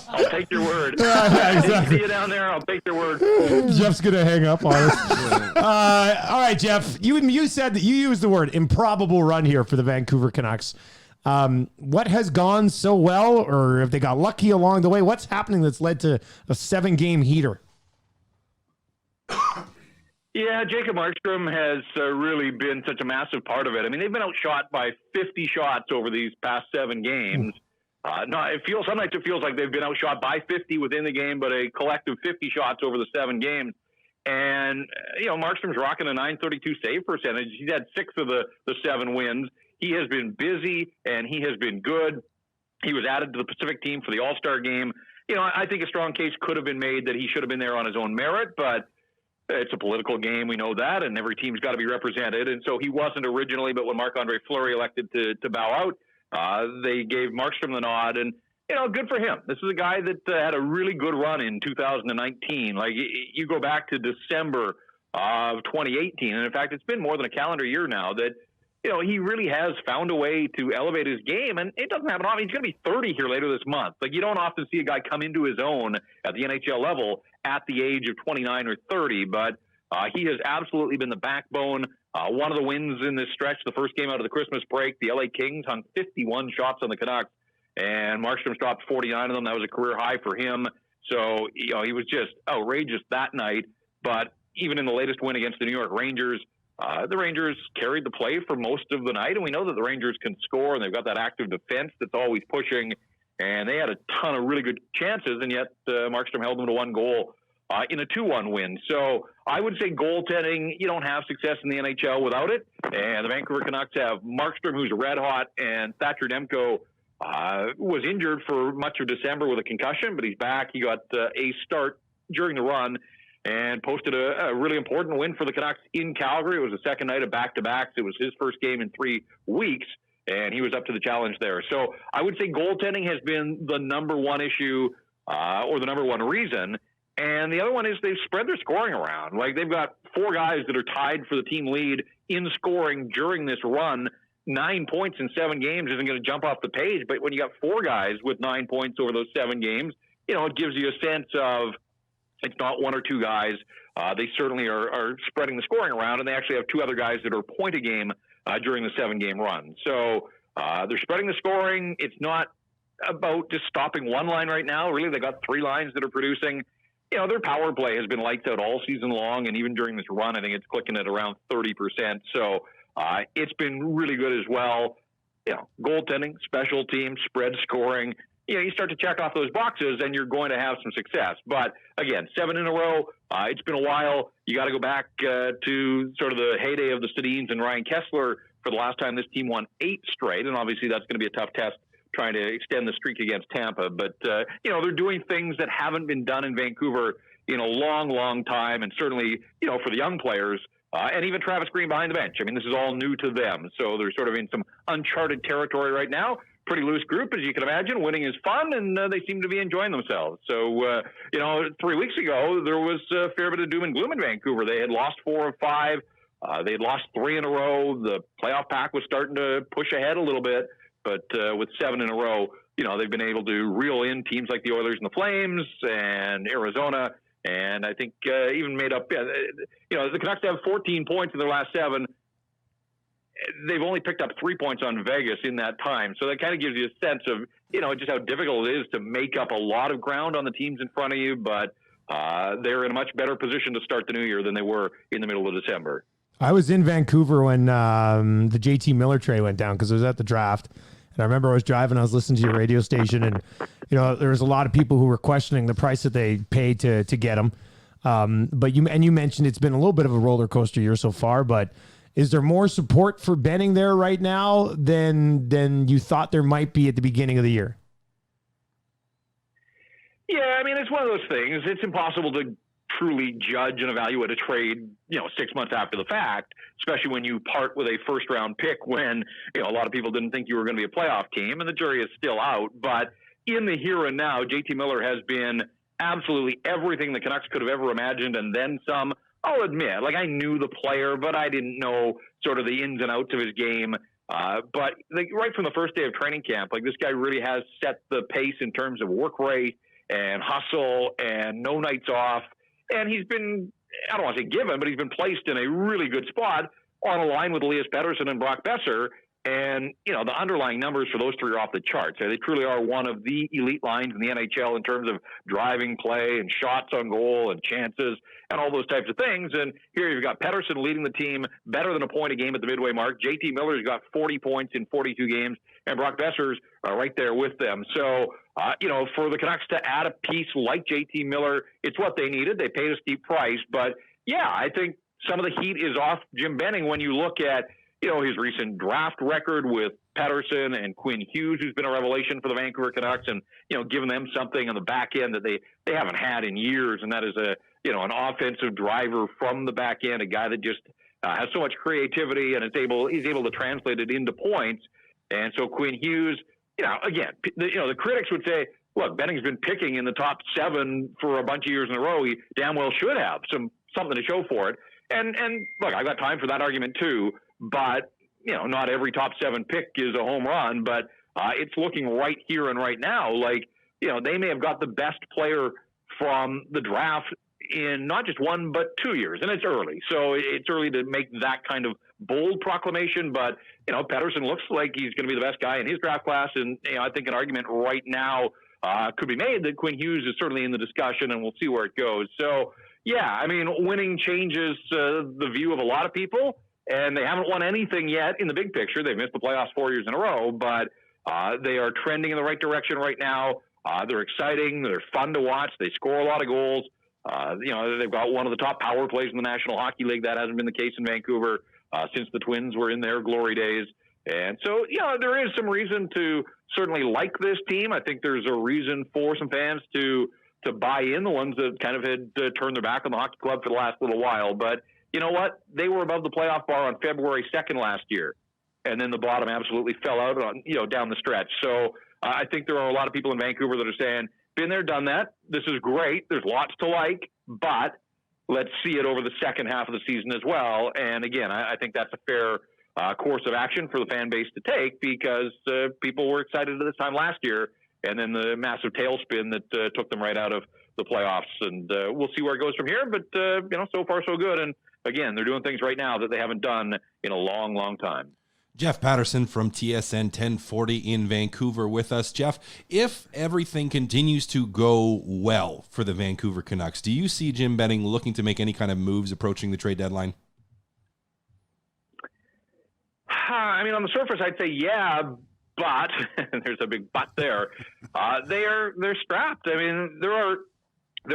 I'll take your word. Yeah, exactly. See you down there. I'll take your word. Jeff's gonna hang up on us. All right, Jeff. You said that you used the word improbable run here for the Vancouver Canucks. What has gone so well, or if they got lucky along the way? What's happening that's led to a 7-game heater? Yeah, Jacob Markstrom has really been such a massive part of it. I mean, they've been outshot by 50 shots over these past 7 games. Sometimes it feels like they've been outshot by 50 within the game, but a collective 50 shots over the 7 games. And, Markstrom's rocking a .932 save percentage. He's had 6 of the 7 wins. He has been busy, and he has been good. He was added to the Pacific team for the All-Star game. I think a strong case could have been made that he should have been there on his own merit, but it's a political game. We know that, and every team's got to be represented. And so he wasn't originally, but when Marc-Andre Fleury elected to bow out, they gave Markstrom the nod. And, good for him. This is a guy that had a really good run in 2019. Like, you go back to December of 2018, and in fact, it's been more than a calendar year now that, he really has found a way to elevate his game, and it doesn't happen often. He's going to be 30 here later this month. Like, you don't often see a guy come into his own at the NHL level at the age of 29 or 30, but he has absolutely been the backbone. One of the wins in this stretch, the first game out of the Christmas break, the LA Kings hung 51 shots on the Canucks, and Markstrom stopped 49 of them. That was a career high for him. So, he was just outrageous that night. But even in the latest win against the New York Rangers, the Rangers carried the play for most of the night, and we know that the Rangers can score, and they've got that active defense that's always pushing, and they had a ton of really good chances, and yet Markstrom held them to 1 goal in a 2-1 win. So I would say goaltending, you don't have success in the NHL without it, and the Vancouver Canucks have Markstrom, who's red hot, and Thatcher Demko was injured for much of December with a concussion, but he's back. He got a start during the run and posted a really important win for the Canucks in Calgary. It was the second night of back-to-backs. It was his first game in 3 weeks, and he was up to the challenge there. So I would say goaltending has been the number one issue or the number one reason. And the other one is they've spread their scoring around. Like, they've got 4 guys that are tied for the team lead in scoring during this run. 9 points in 7 games isn't going to jump off the page, but when you got 4 guys with 9 points over those 7 games, it gives you a sense of it's not 1 or 2 guys. They certainly are spreading the scoring around, and they actually have 2 other guys that are point a game during the 7-game run. So they're spreading the scoring. It's not about just stopping one line right now. Really, they got 3 lines that are producing. Their power play has been lights out all season long, and even during this run, I think it's clicking at around 30%. So it's been really good as well. Goaltending, special teams, spread scoring. You start to check off those boxes, and you're going to have some success. But again, 7 in a row. It's been a while. You got to go back to sort of the heyday of the Sedins and Ryan Kessler for the last time this team won 8 straight, and obviously that's going to be a tough test trying to extend the streak against Tampa. But, they're doing things that haven't been done in Vancouver in a long, long time. And certainly, for the young players and even Travis Green behind the bench. I mean, this is all new to them. So they're sort of in some uncharted territory right now. Pretty loose group, as you can imagine. Winning is fun, and they seem to be enjoying themselves. So, 3 weeks ago, there was a fair bit of doom and gloom in Vancouver. They had lost 4 of 5. They had lost 3 in a row. The playoff pack was starting to push ahead a little bit. But with 7 in a row, they've been able to reel in teams like the Oilers and the Flames and Arizona. And I think even made up, the Canucks have 14 points in their last 7. They've only picked up 3 points on Vegas in that time. So that kind of gives you a sense of, just how difficult it is to make up a lot of ground on the teams in front of you. But they're in a much better position to start the new year than they were in the middle of December. I was in Vancouver when the JT Miller trade went down because I was at the draft. And I remember I was driving, I was listening to your radio station, and, there was a lot of people who were questioning the price that they paid to get him. But you mentioned it's been a little bit of a roller coaster year so far, but is there more support for Benning there right now than you thought there might be at the beginning of the year? Yeah, I mean, it's one of those things. It's impossible to truly judge and evaluate a trade, 6 months after the fact, especially when you part with a first-round pick when, a lot of people didn't think you were going to be a playoff team, and the jury is still out. But in the here and now, JT Miller has been absolutely everything the Canucks could have ever imagined and then some. I'll admit, like, I knew the player, but I didn't know sort of the ins and outs of his game. But like, right from the first day of training camp, like, this guy really has set the pace in terms of work rate and hustle and no nights off. And he's been, I don't want to say given, but he's been placed in a really good spot on a line with Elias Pettersson and Brock Besser. And, you know, the underlying numbers for those three are off the charts. They truly are one of the elite lines in the NHL in terms of driving play and shots on goal and chances and all those types of things. And here you've got Pettersson leading the team better than a point a game at the midway mark. JT Miller's got 40 points in 42 games, and Brock Besser's right there with them. So, you know, for the Canucks to add a piece like JT Miller, it's what they needed. They paid a steep price. But, yeah, I think some of the heat is off Jim Benning when you look at, you know, his recent draft record with Paterson and Quinn Hughes, who's been a revelation for the Vancouver Canucks, and, you know, giving them something on the back end that they haven't had in years, and that is an offensive driver from the back end, a guy that just has so much creativity and he's able to translate it into points. And so Quinn Hughes, you know, again, the critics would say, look, Benning's been picking in the top 7 for a bunch of years in a row. He damn well should have something to show for it. And look, I've got time for that argument too. But, you know, not every top 7 pick is a home run, but it's looking right here and right now like, you know, they may have got the best player from the draft in not just 1, but 2 years. And it's early. So it's early to make that kind of bold proclamation. But, you know, Pettersson looks like he's going to be the best guy in his draft class. And, you know, I think an argument right now could be made that Quinn Hughes is certainly in the discussion, and we'll see where it goes. So, yeah, I mean, winning changes the view of a lot of people. And they haven't won anything yet in the big picture. They've missed the playoffs 4 years in a row, but they are trending in the right direction right now. They're exciting. They're fun to watch. They score a lot of goals. You know, they've got one of the top power plays in the National Hockey League. That hasn't been the case in Vancouver since the Twins were in their glory days. And so, yeah, there is some reason to certainly like this team. I think there's a reason for some fans to buy in, the ones that kind of had turned their back on the hockey club for the last little while. But you know what? They were above the playoff bar on February 2nd last year, and then the bottom absolutely fell out on, you know, down the stretch. So I think there are a lot of people in Vancouver that are saying, been there, done that. This is great. There's lots to like, but let's see it over the second half of the season as well. And again, I think that's a fair course of action for the fan base to take, because people were excited at this time last year, and then the massive tailspin that took them right out of the playoffs. And we'll see where it goes from here. But, you know, so far so good. And again, they're doing things right now that they haven't done in a long, long time. Jeff Paterson from TSN 1040 in Vancouver with us. Jeff, if everything continues to go well for the Vancouver Canucks, do you see Jim Benning looking to make any kind of moves approaching the trade deadline? I mean, on the surface, I'd say yeah, but there's a big but there. They're strapped. I mean, there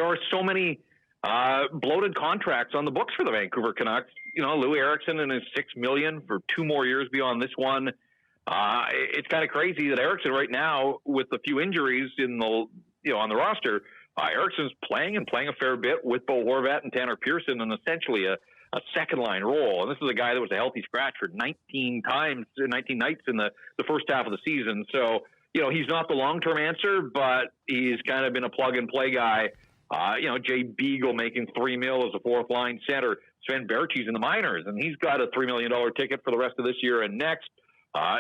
are so many bloated contracts on the books for the Vancouver Canucks. You know, Lou Eriksson and his $6 million for 2 more years beyond this one. It's kind of crazy that Eriksson right now, with a few injuries on the roster, Eriksson's playing a fair bit with Bo Horvat and Tanner Pearson, and essentially a second line role. And this is a guy that was a healthy scratch for 19 nights in the first half of the season. So, you know, he's not the long-term answer, but he's kind of been a plug-and-play guy. You know, Jay Beagle making $3 million as a fourth-line center. Sven Berchi's in the minors, and he's got a $3 million ticket for the rest of this year and next.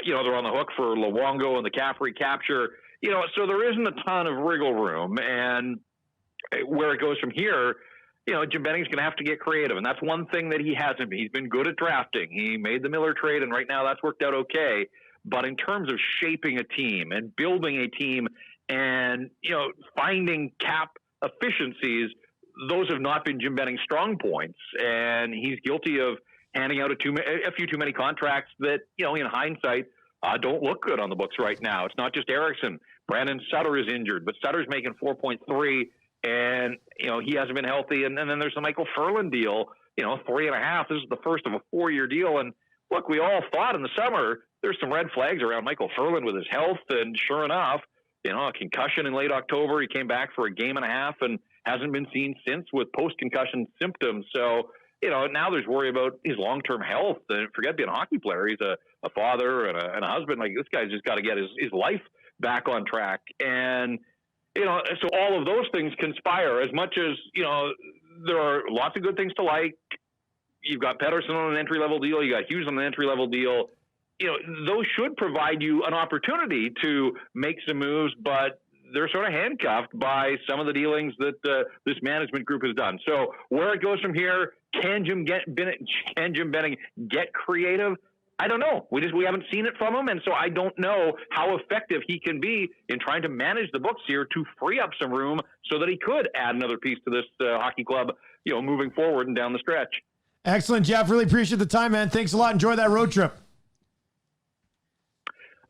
You know, they're on the hook for Luongo and the Caffrey capture. You know, so there isn't a ton of wriggle room. And where it goes from here, you know, Jim Benning's going to have to get creative, and that's one thing that he hasn't been. He's been good at drafting. He made the Miller trade, and right now that's worked out okay. But in terms of shaping a team and building a team and, you know, finding cap efficiencies, those have not been Jim Benning's strong points, and he's guilty of handing out a few too many contracts that, you know, in hindsight, don't look good on the books right now. It's not just Eriksson. Brandon Sutter is injured, but Sutter's making 4.3, and, you know, he hasn't been healthy. And then there's the Michael Ferland deal, you know, 3.5. This is the first of a 4-year deal. And look, we all thought in the summer there's some red flags around Michael Ferland with his health, and sure enough, you know, a concussion in late October. He came back for a game and a half and hasn't been seen since with post-concussion symptoms. So, you know, now there's worry about his long-term health. And forget being a hockey player. He's a father and a husband. Like, this guy's just got to get his life back on track. And, so all of those things conspire. As much as, there are lots of good things to like. You've got Paterson on an entry-level deal. You got Hughes on an entry-level deal. Those should provide you an opportunity to make some moves, but they're sort of handcuffed by some of the dealings that this management group has done. So where it goes from here, can Jim Benning get creative? I don't know. We haven't seen it from him, and so I don't know how effective he can be in trying to manage the books here to free up some room so that he could add another piece to this hockey club, moving forward and down the stretch. Excellent, Jeff. Really appreciate the time, man. Thanks a lot. Enjoy that road trip.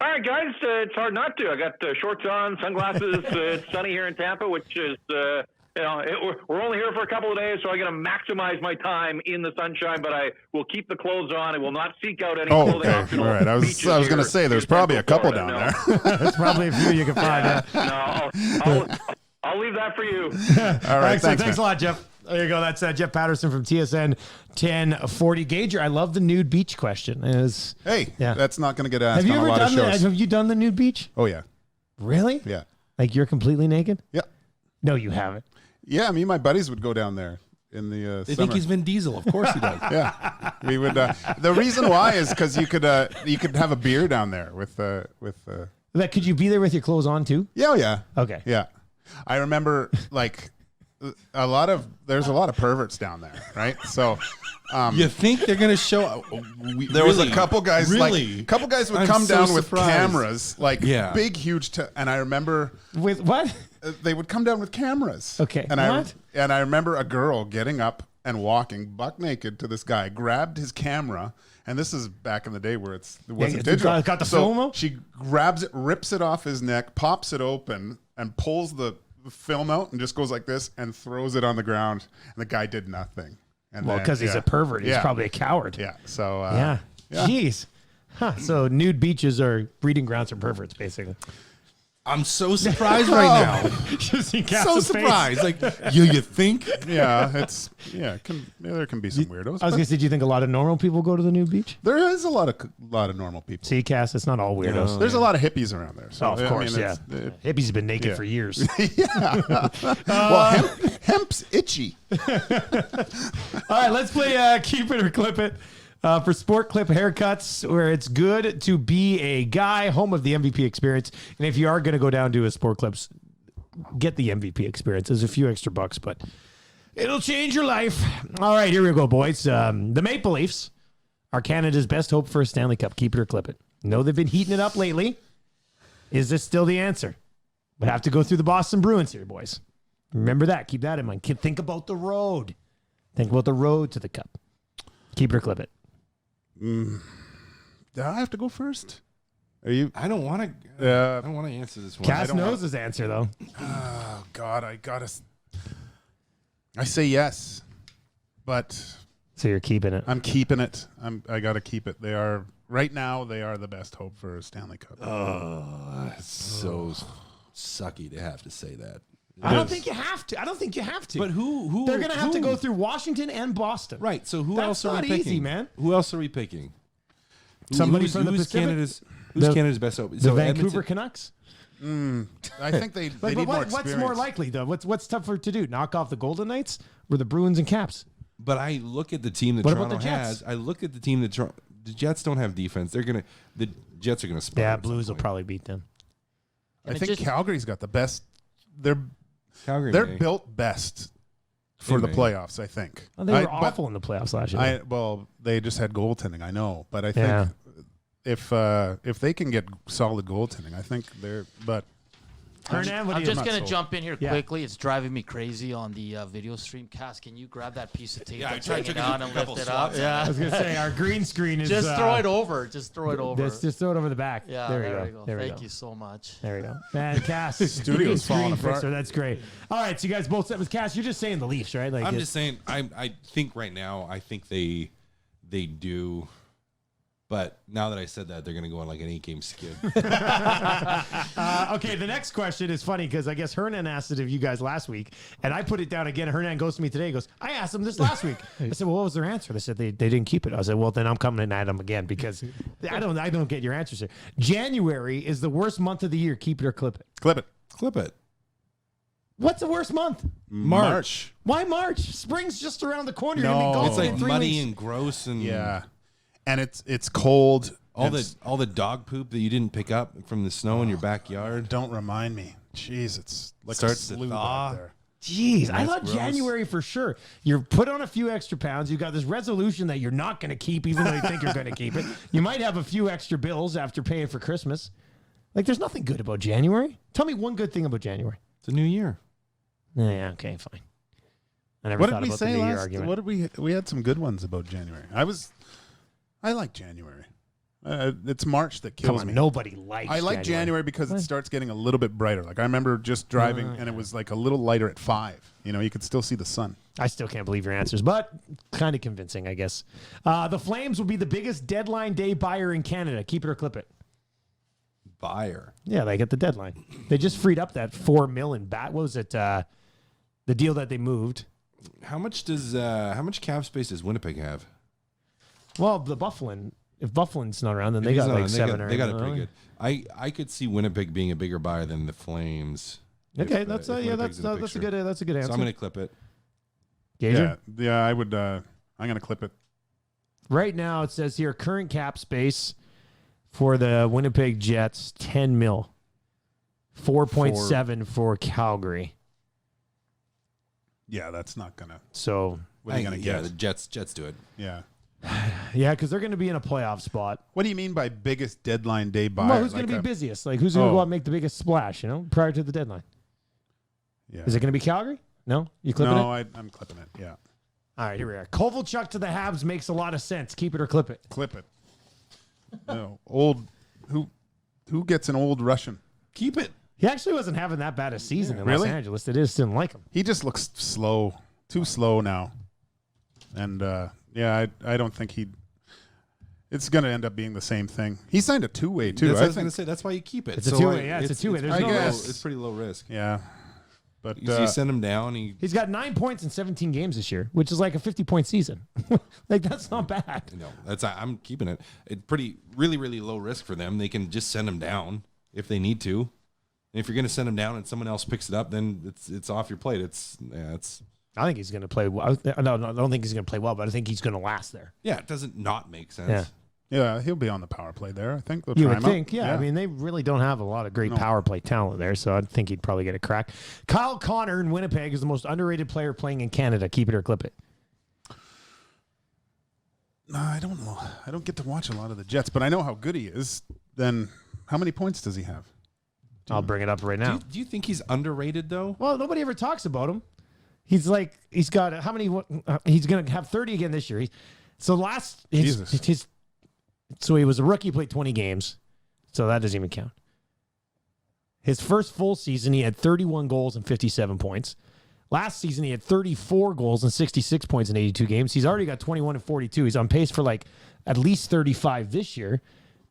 All right, guys. It's hard not to. I got shorts on, sunglasses. It's sunny here in Tampa, which is, we're only here for a couple of days, so I got to maximize my time in the sunshine. But I will keep the clothes on. I will not seek out any clothing optional. All right. I was going to say there's probably a couple down there. There's probably a few you can find. I'll leave that for you. All right. Thanks a lot, Jeff. There you go. That's Jeff Paterson from TSN 1040. Gager, I love the nude beach question. That's not going to get asked on a lot of shows. Have you done the nude beach? Oh, yeah. Really? Yeah. Like you're completely naked? Yeah. No, you haven't. Yeah, me and my buddies would go down there in the They summer. think he's Vin Diesel. Of course he does. Yeah. We would. The reason why is because you could have a beer down there with. Could you be there with your clothes on too? Yeah. Oh, yeah. Okay. Yeah. I remember there's a lot of perverts down there, right? So you think they're going to show? There was a couple guys. Really? A couple guys would come down with cameras, big, huge. And I remember with what? They would come down with cameras. Okay. And what? I remember a girl getting up and walking buck naked to this guy, grabbed his camera. And this is back in the day where it wasn't digital. Got the film? She grabs it, rips it off his neck, pops it open, and pulls the film out and just goes like this and throws it on the ground. And the guy did nothing. And because he's a pervert. He's probably a coward. Yeah. So, yeah. Jeez. Huh. So nude beaches are breeding grounds for perverts, basically. I'm so surprised right now. So surprised. Like, you think? Yeah, there can be some weirdos. I was going to say, do you think a lot of normal people go to the nude beach? There is a lot of normal people. See, Cass, it's not all weirdos. No, there's a lot of hippies around there. So, of course, hippies have been naked for years. Yeah. Well, hemp's itchy. All right, let's play Keep It or Clip It. For Sport Clip Haircuts, where it's good to be a guy, home of the MVP experience. And if you are going to go down to a Sport Clips, get the MVP experience. There's a few extra bucks, but it'll change your life. All right, here we go, boys. The Maple Leafs are Canada's best hope for a Stanley Cup. Keep it or clip it. No, they've been heating it up lately. Is this still the answer? But have to go through the Boston Bruins here, boys. Remember that. Keep that in mind. Think about the road. Think about the road to the Cup. Keep it or clip it. Do I have to go first? Are you? I don't want to. I don't want to answer this one. Cass knows his answer though. Oh God, I say yes, but so you're keeping it. I'm keeping it. I got to keep it. They are right now. They are the best hope for a Stanley Cup. Oh, it's so sucky to have to say that. I don't think you have to. But who? They're going to have to go through Washington and Boston. Right. So who That's else are we not picking? easy, man. Who else are we picking? Somebody from the Pacific? Who's Canada's best hope? The Vancouver Canucks? I think they need more experience. What's more likely, though? What's tougher to do? Knock off the Golden Knights or the Bruins and Caps? But I look at the team that What about Toronto the Jets? has. I look at the team that the Jets don't have defense. The Jets are going to split. Yeah, Blues will probably beat them. I think Calgary's got the best. They're Calgary. built best for the playoffs. I think. Well, they were awful in the playoffs last year. They just had goaltending. I know, but I think if they can get solid goaltending, I think they're. But Hernan, I'm just going to jump in here quickly. It's driving me crazy on the video stream. Cass, can you grab that piece of tape and take it down and lift it up? Yeah. I was going to say, our green screen is... Just throw it over. Just throw it over. Just throw it over the back. Yeah, there we go. Thank you so much. There we go. Man, Cass, studio's falling apart. That's great. All right, so you guys both set with Cass. You're just saying the Leafs, right? Like I'm just saying, I think right now, I think they do... But now that I said that, they're going to go on like an 8-game skid. Okay, the next question is funny because I guess Hernan asked it of you guys last week, and I put it down again. Hernan goes to me today. He goes, I asked them this last week. I said, well, what was their answer? They said they didn't keep it. I said, well, then I'm coming at them again because I don't get your answers here. January is the worst month of the year. Keep it or clip it. clip it. Clip it. What's the worst month? March. Why March? Spring's just around the corner. No. You're gonna be golfing It's like in 3 muddy weeks. and gross and Yeah, and it's cold. all It's- the dog poop that you didn't pick up from the snow in your backyard. Don't remind me. Jeez, it's like Starts a to slough thaw. out there. Jeez, I That's thought gross. January for sure. You're put on a few extra pounds. You got this resolution that you're not going to keep, even though you think you're going to keep it. You might have a few extra bills after paying for Christmas. Like, there's nothing good about January. Tell me one good thing about January. It's a new year. Yeah, okay, fine. I never What thought did we about say the New Year last? argument. What did we had some good ones about January. I like January. It's March that Come kills on, me. nobody likes I like January because it starts getting a little bit brighter. Like I remember just driving and it was like a little lighter at 5. You know, you could still see the sun. I still can't believe your answers, but kind of convincing, I guess. The Flames will be the biggest deadline day buyer in Canada. Keep it or clip it. Buyer. Yeah, they get the deadline. They just freed up that $4 million bat. What was it? The deal that they moved. How much cap space does Winnipeg have? Well, the Bufflin. If Bufflin's not around, then If they he's got not like on, 7 or they got it 8. pretty good. I could see Winnipeg being a bigger buyer than the Flames. Okay, if, that's if that's Winnipeg's in the a picture. good answer. So I'm going to clip it. Gager? Yeah, I would. I'm gonna clip it. Right now, it says here current cap space for the Winnipeg Jets 10 mil, 4.7 for Calgary. Yeah, that's not gonna. So What are you gonna Yeah, get? the Jets do it. Yeah. yeah, because they're going to be in a playoff spot. What do you mean by biggest deadline day buyer? Well, who's going to be busiest? Like who's going to go out and make the biggest splash? You know, prior to the deadline. Yeah. Is it going to be Calgary? No, you clipping No, it? I'm clipping it. Yeah. All right, here we are. Kovalchuk to the Habs makes a lot of sense. Keep it or clip it. Clip it. No, old. Who gets an old Russian? Keep it. He actually wasn't having that bad a season in Really? Los Angeles. They just didn't like him. He just looks slow, too slow now, and yeah, I don't think he. It's going to end up being the same thing. He signed a 2-way too. That's what I I was going think. to say. That's why you keep it. It's a two-way, yeah, it's a two-way. There's pretty no low- risk. It's pretty low risk. Yeah, but You send him down. He's got 9 points in 17 games this year, which is like a 50-point season. Like, that's not bad. I'm keeping it. It's really low risk for them. They can just send him down if they need to. And if you're going to send him down and someone else picks it up, then it's off your plate. It's I think he's going to play well. No, I don't think he's going to play well, but I think he's going to last there. It doesn't not make sense. Yeah. yeah, he'll be on the power play there. I think they'll You try would him out. think, yeah. I mean, they really don't have a lot of great power play talent there, so I think he'd probably get a crack. Kyle Connor in Winnipeg is the most underrated player playing in Canada. Keep it or clip it. No, I don't know. I don't get to watch a lot of the Jets, but I know how good he is. Then how many points does he have? I'll bring it up right now. Do you think he's underrated though? Well, nobody ever talks about him. He's got how many? He's going to have 30 again this year. So he was a rookie, played 20 games. So that doesn't even count. His first full season, he had 31 goals and 57 points. Last season, he had 34 goals and 66 points in 82 games. He's already got 21 and 42. He's on pace for like at least 35 this year.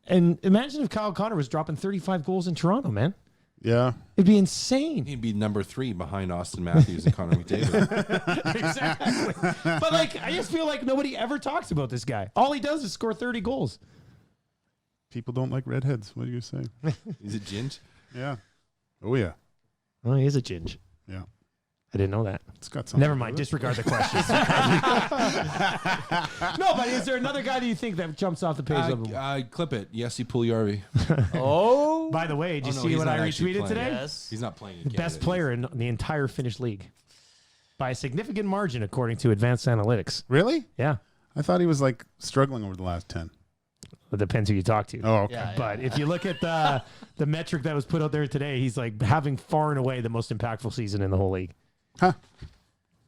And imagine if Kyle Connor was dropping 35 goals in Toronto, man. Yeah. It'd be insane. He'd be number 3 behind Austin Matthews and Connor McDavid. Exactly. But I just feel like nobody ever talks about this guy. All he does is score 30 goals. People don't like redheads. What do you say? Is it Ginge? Yeah. Oh yeah. Oh, he is a ginge. Yeah. I didn't know that. It's got something. Never to mind. do with it. Disregard the question. No, but is there another guy that you think that jumps off the page? Clip it. Yessi Puljujärvi. Oh, By the way, did you no, see he's what I not actually retweeted playing. today? yes. He's not playing. In The Canada. best player in the entire Finnish league. By a significant margin, according to advanced analytics. Really? Yeah. I thought he was like struggling over the last 10. It depends who you talk to. Oh, okay. Yeah, But if you look at the metric that was put out there today, he's like having far and away the most impactful season in the whole league. Huh.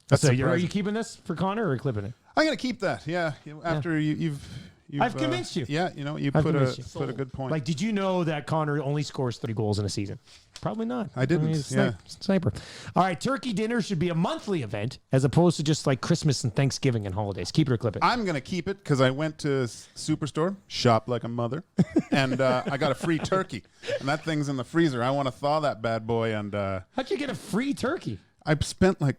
That's So are surprising. you keeping this for Connor or clipping it? I'm gonna keep that. Yeah. After you've I've convinced you. Yeah. You know, you I've put convinced you. a good point. Like, did you know that Connor only scores 30 goals in a season? Probably not. I didn't, he's a yeah. Sniper. All right, turkey dinner should be a monthly event as opposed to just like Christmas and Thanksgiving and holidays. Keep it or clip it. I'm gonna keep it because I went to Superstore, shop like a mother, and I got a free turkey, and that thing's in the freezer. I want to thaw that bad boy, and How'd you get a free turkey? I spent like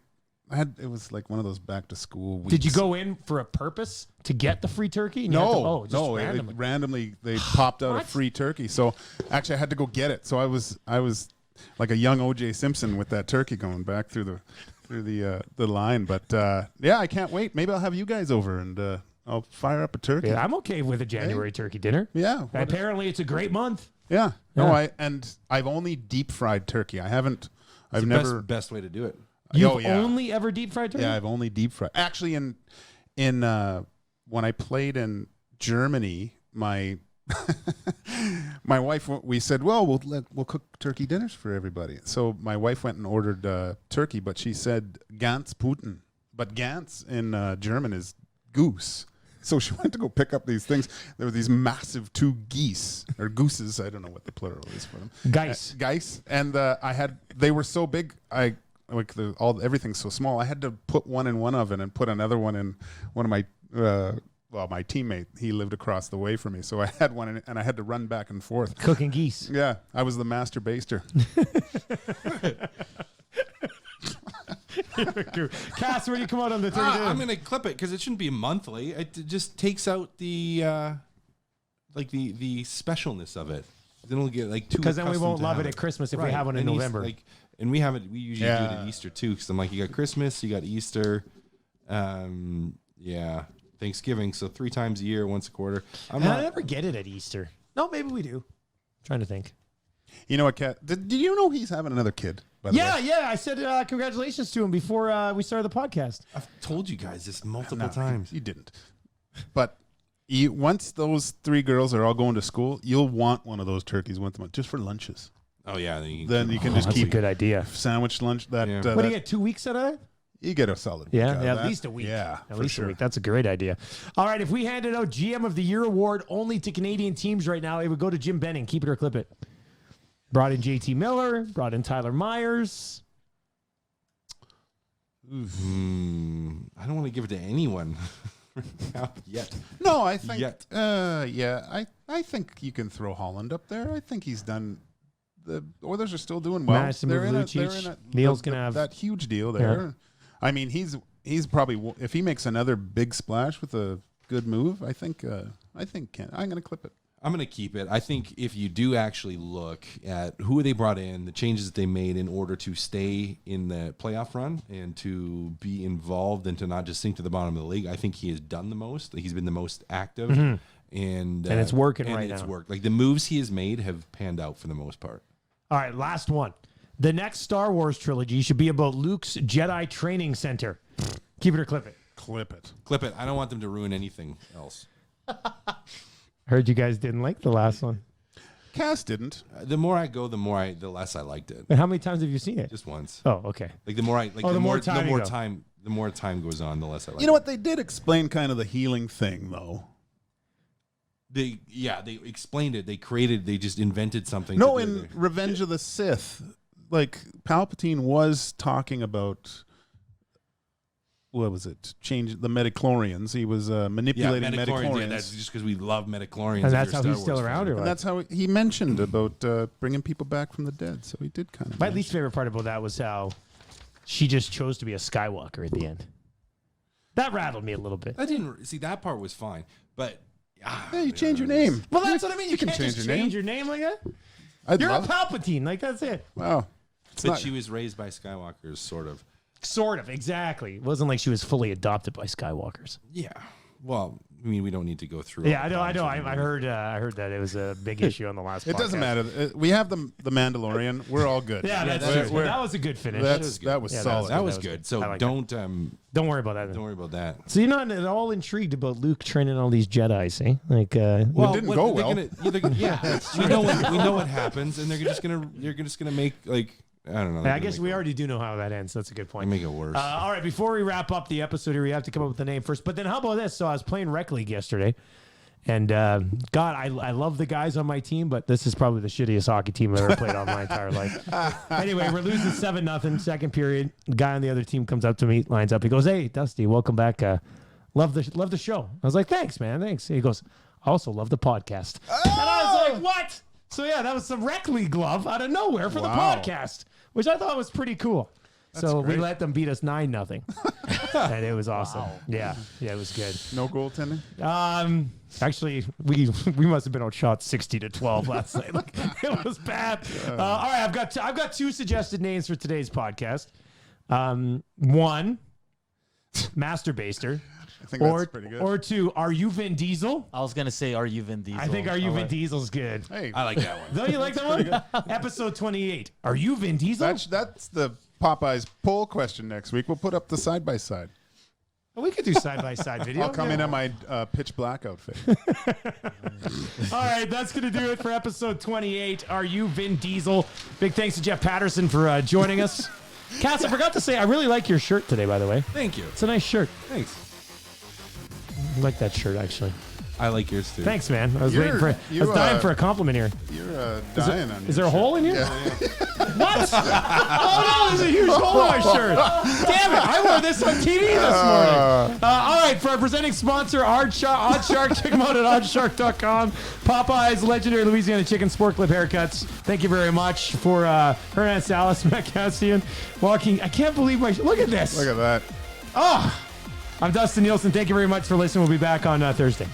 it was like one of those back to school weeks. Did you go in for a purpose to get the free turkey? And you had to- just no. randomly. Randomly they popped out a What? free turkey. So actually, I had to go get it. So I was like a young O.J. Simpson with that turkey going back through the line. But yeah, I can't wait. Maybe I'll have you guys over and I'll fire up a turkey. Yeah, I'm okay with a January turkey dinner. Yeah. Apparently, it's a great month. Yeah. No, Yeah. I've only deep fried turkey. I've It's never the best way to do it. You've only ever deep fried turkey? Yeah, I've only deep fried. Actually, in when I played in Germany, my wife, we said, well, we'll cook turkey dinners for everybody. So my wife went and ordered turkey, but she said Gans Puten. But Gans in German is goose. So she went to go pick up these things. There were these massive 2 geese or gooses. I don't know what the plural is for them. Geese. And they were so big. Everything's so small. I had to put one in one oven and put another one in one of my my teammate. He lived across the way from me, so I had one and I had to run back and forth cooking geese. Yeah, I was the master baster. Cass, where do you come out on the turkey dinner? I'm gonna clip it because it shouldn't be monthly. It just takes out the the specialness of it. Then we'll get like 2. Because then we won't love it at Christmas if we have one in November. And we have it. We usually do it at Easter too. Because I'm like, you got Christmas, you got Easter, Thanksgiving. So 3 times a year, once a quarter. I never get it at Easter. No, maybe we do. I'm trying to think. You know what, Kat? Did you know he's having another kid? By the way? Yeah. I said congratulations to him before we started the podcast. I've told you guys this multiple times. You didn't. But once those 3 girls are all going to school, you'll want one of those turkeys once a month just for lunches. Oh yeah, then you can just that's keep a good idea. Sandwich lunch. What do you get? 2 weeks out of it? You get a solid week. Yeah, at least a week. Yeah, at least a week. That's a great idea. All right, if we handed out GM of the Year award only to Canadian teams right now, it would go to Jim Benning. Keep it or clip it. Brought in JT Miller. Brought in Tyler Myers. I don't want to give it to anyone yet. No, I think. I think you can throw Holland up there. I think he's done. The Oilers are still doing well. Neil's gonna have that huge deal there. Yeah. I mean, he's probably, if he makes another big splash with a good move, I think I'm going to clip it. I'm going to keep it. I think if you do actually look at who they brought in, the changes that they made in order to stay in the playoff run and to be involved and to not just sink to the bottom of the league, I think he has done the most. He's been the most active, and it's working and right it's now. Worked. Like the moves he has made have panned out for the most part. All right, last one. The next Star Wars trilogy should be about Luke's Jedi training center. Keep it or clip it? Clip it. Clip it. I don't want them to ruin anything else. Heard you guys didn't like the last one. Cass didn't. The more I go, the less I liked it. And how many times have you seen it? Just once. Oh, okay. Like the more time goes on, the less I like it. You know what? They did explain kind of the healing thing, though. They explained it. They just invented something. No, in Revenge of the Sith, like Palpatine was talking about, what was it? Change the midichlorians. He was manipulating midichlorians. Yeah, that's just because we love midichlorians. And that's how he's still around, or what? And that's how he mentioned about bringing people back from the dead. So he did kind of. My least favorite part about that was how she just chose to be a Skywalker at the end. That rattled me a little bit. I didn't see that part was fine, but. Yeah, you change your name. Well, that's what I mean. You can can't change just your name. change your name like that. You're a Palpatine. Like, that's it. Wow. But she was raised by Skywalkers, sort of. Sort of, exactly. It wasn't like she was fully adopted by Skywalkers. Yeah. Well, I mean, we don't need to go through. Yeah, I know. I heard that it was a big issue on the last. It doesn't matter. We have the Mandalorian. We're all good. Yeah, that's true. That was a good finish. That was solid. That was good. So don't worry about that. Don't worry about that. So you're not at all intrigued about Luke training all these Jedi, see? Like, well, it didn't go well. We know what happens, and they're just gonna make like. I don't know. I guess we already do know how that ends. That's a good point. Make it worse. All right, before we wrap up the episode here, we have to come up with the name first. But then how about this? So I was playing Rec League yesterday, and God, I love the guys on my team, but this is probably the shittiest hockey team I've ever played on my entire life. Anyway, we're losing 7-0, second period. The guy on the other team comes up to me, lines up. He goes, "Hey, Dusty, welcome back. Love the show." I was like, "Thanks, man. Thanks." He goes, "I also love the podcast." And I was like, "What?" So yeah, that was some Rec League love out of nowhere for the podcast, which I thought was pretty cool. So we great. let them beat us 9-0. And it was awesome. Wow. Yeah, it was good. No goaltending. Actually, we must have been outshot 60-12 last night. Like, it was bad. All right, I've got 2 suggested names for today's podcast. One, Master Baster. I think that's pretty good. Or 2, Are You Vin Diesel? I was gonna say, are you Vin Diesel? I think Are You Vin Diesel's good. Hey, I like that one. Don't you like that one? Episode 28. Are you Vin Diesel? that's the Popeyes poll question next week. We'll put up the side by side. We could do side-by-side video. I'll come in on my pitch black outfit. All right, that's going to do it for episode 28. Are you Vin Diesel? Big thanks to Jeff Paterson for joining us. Cass, I forgot to say, I really like your shirt today, by the way. Thank you. It's a nice shirt. Thanks. I like that shirt, actually. I like yours too. Thanks, man. I was You're- dying for a compliment here. You're dying on Is there a hole in here? Yeah. What? Oh, no, there's a huge hole in my shirt. Damn it. I wore this on TV this morning. All right, for our presenting sponsor, Oddshark, check them out at oddshark.com. Popeyes, legendary Louisiana Chicken Sport Clip haircuts. Thank you very much for Hernan Salas, Matt Cassian, walking. I can't believe my. Look at this. Look at that. Oh, I'm Dustin Nielsen. Thank you very much for listening. We'll be back on Thursday.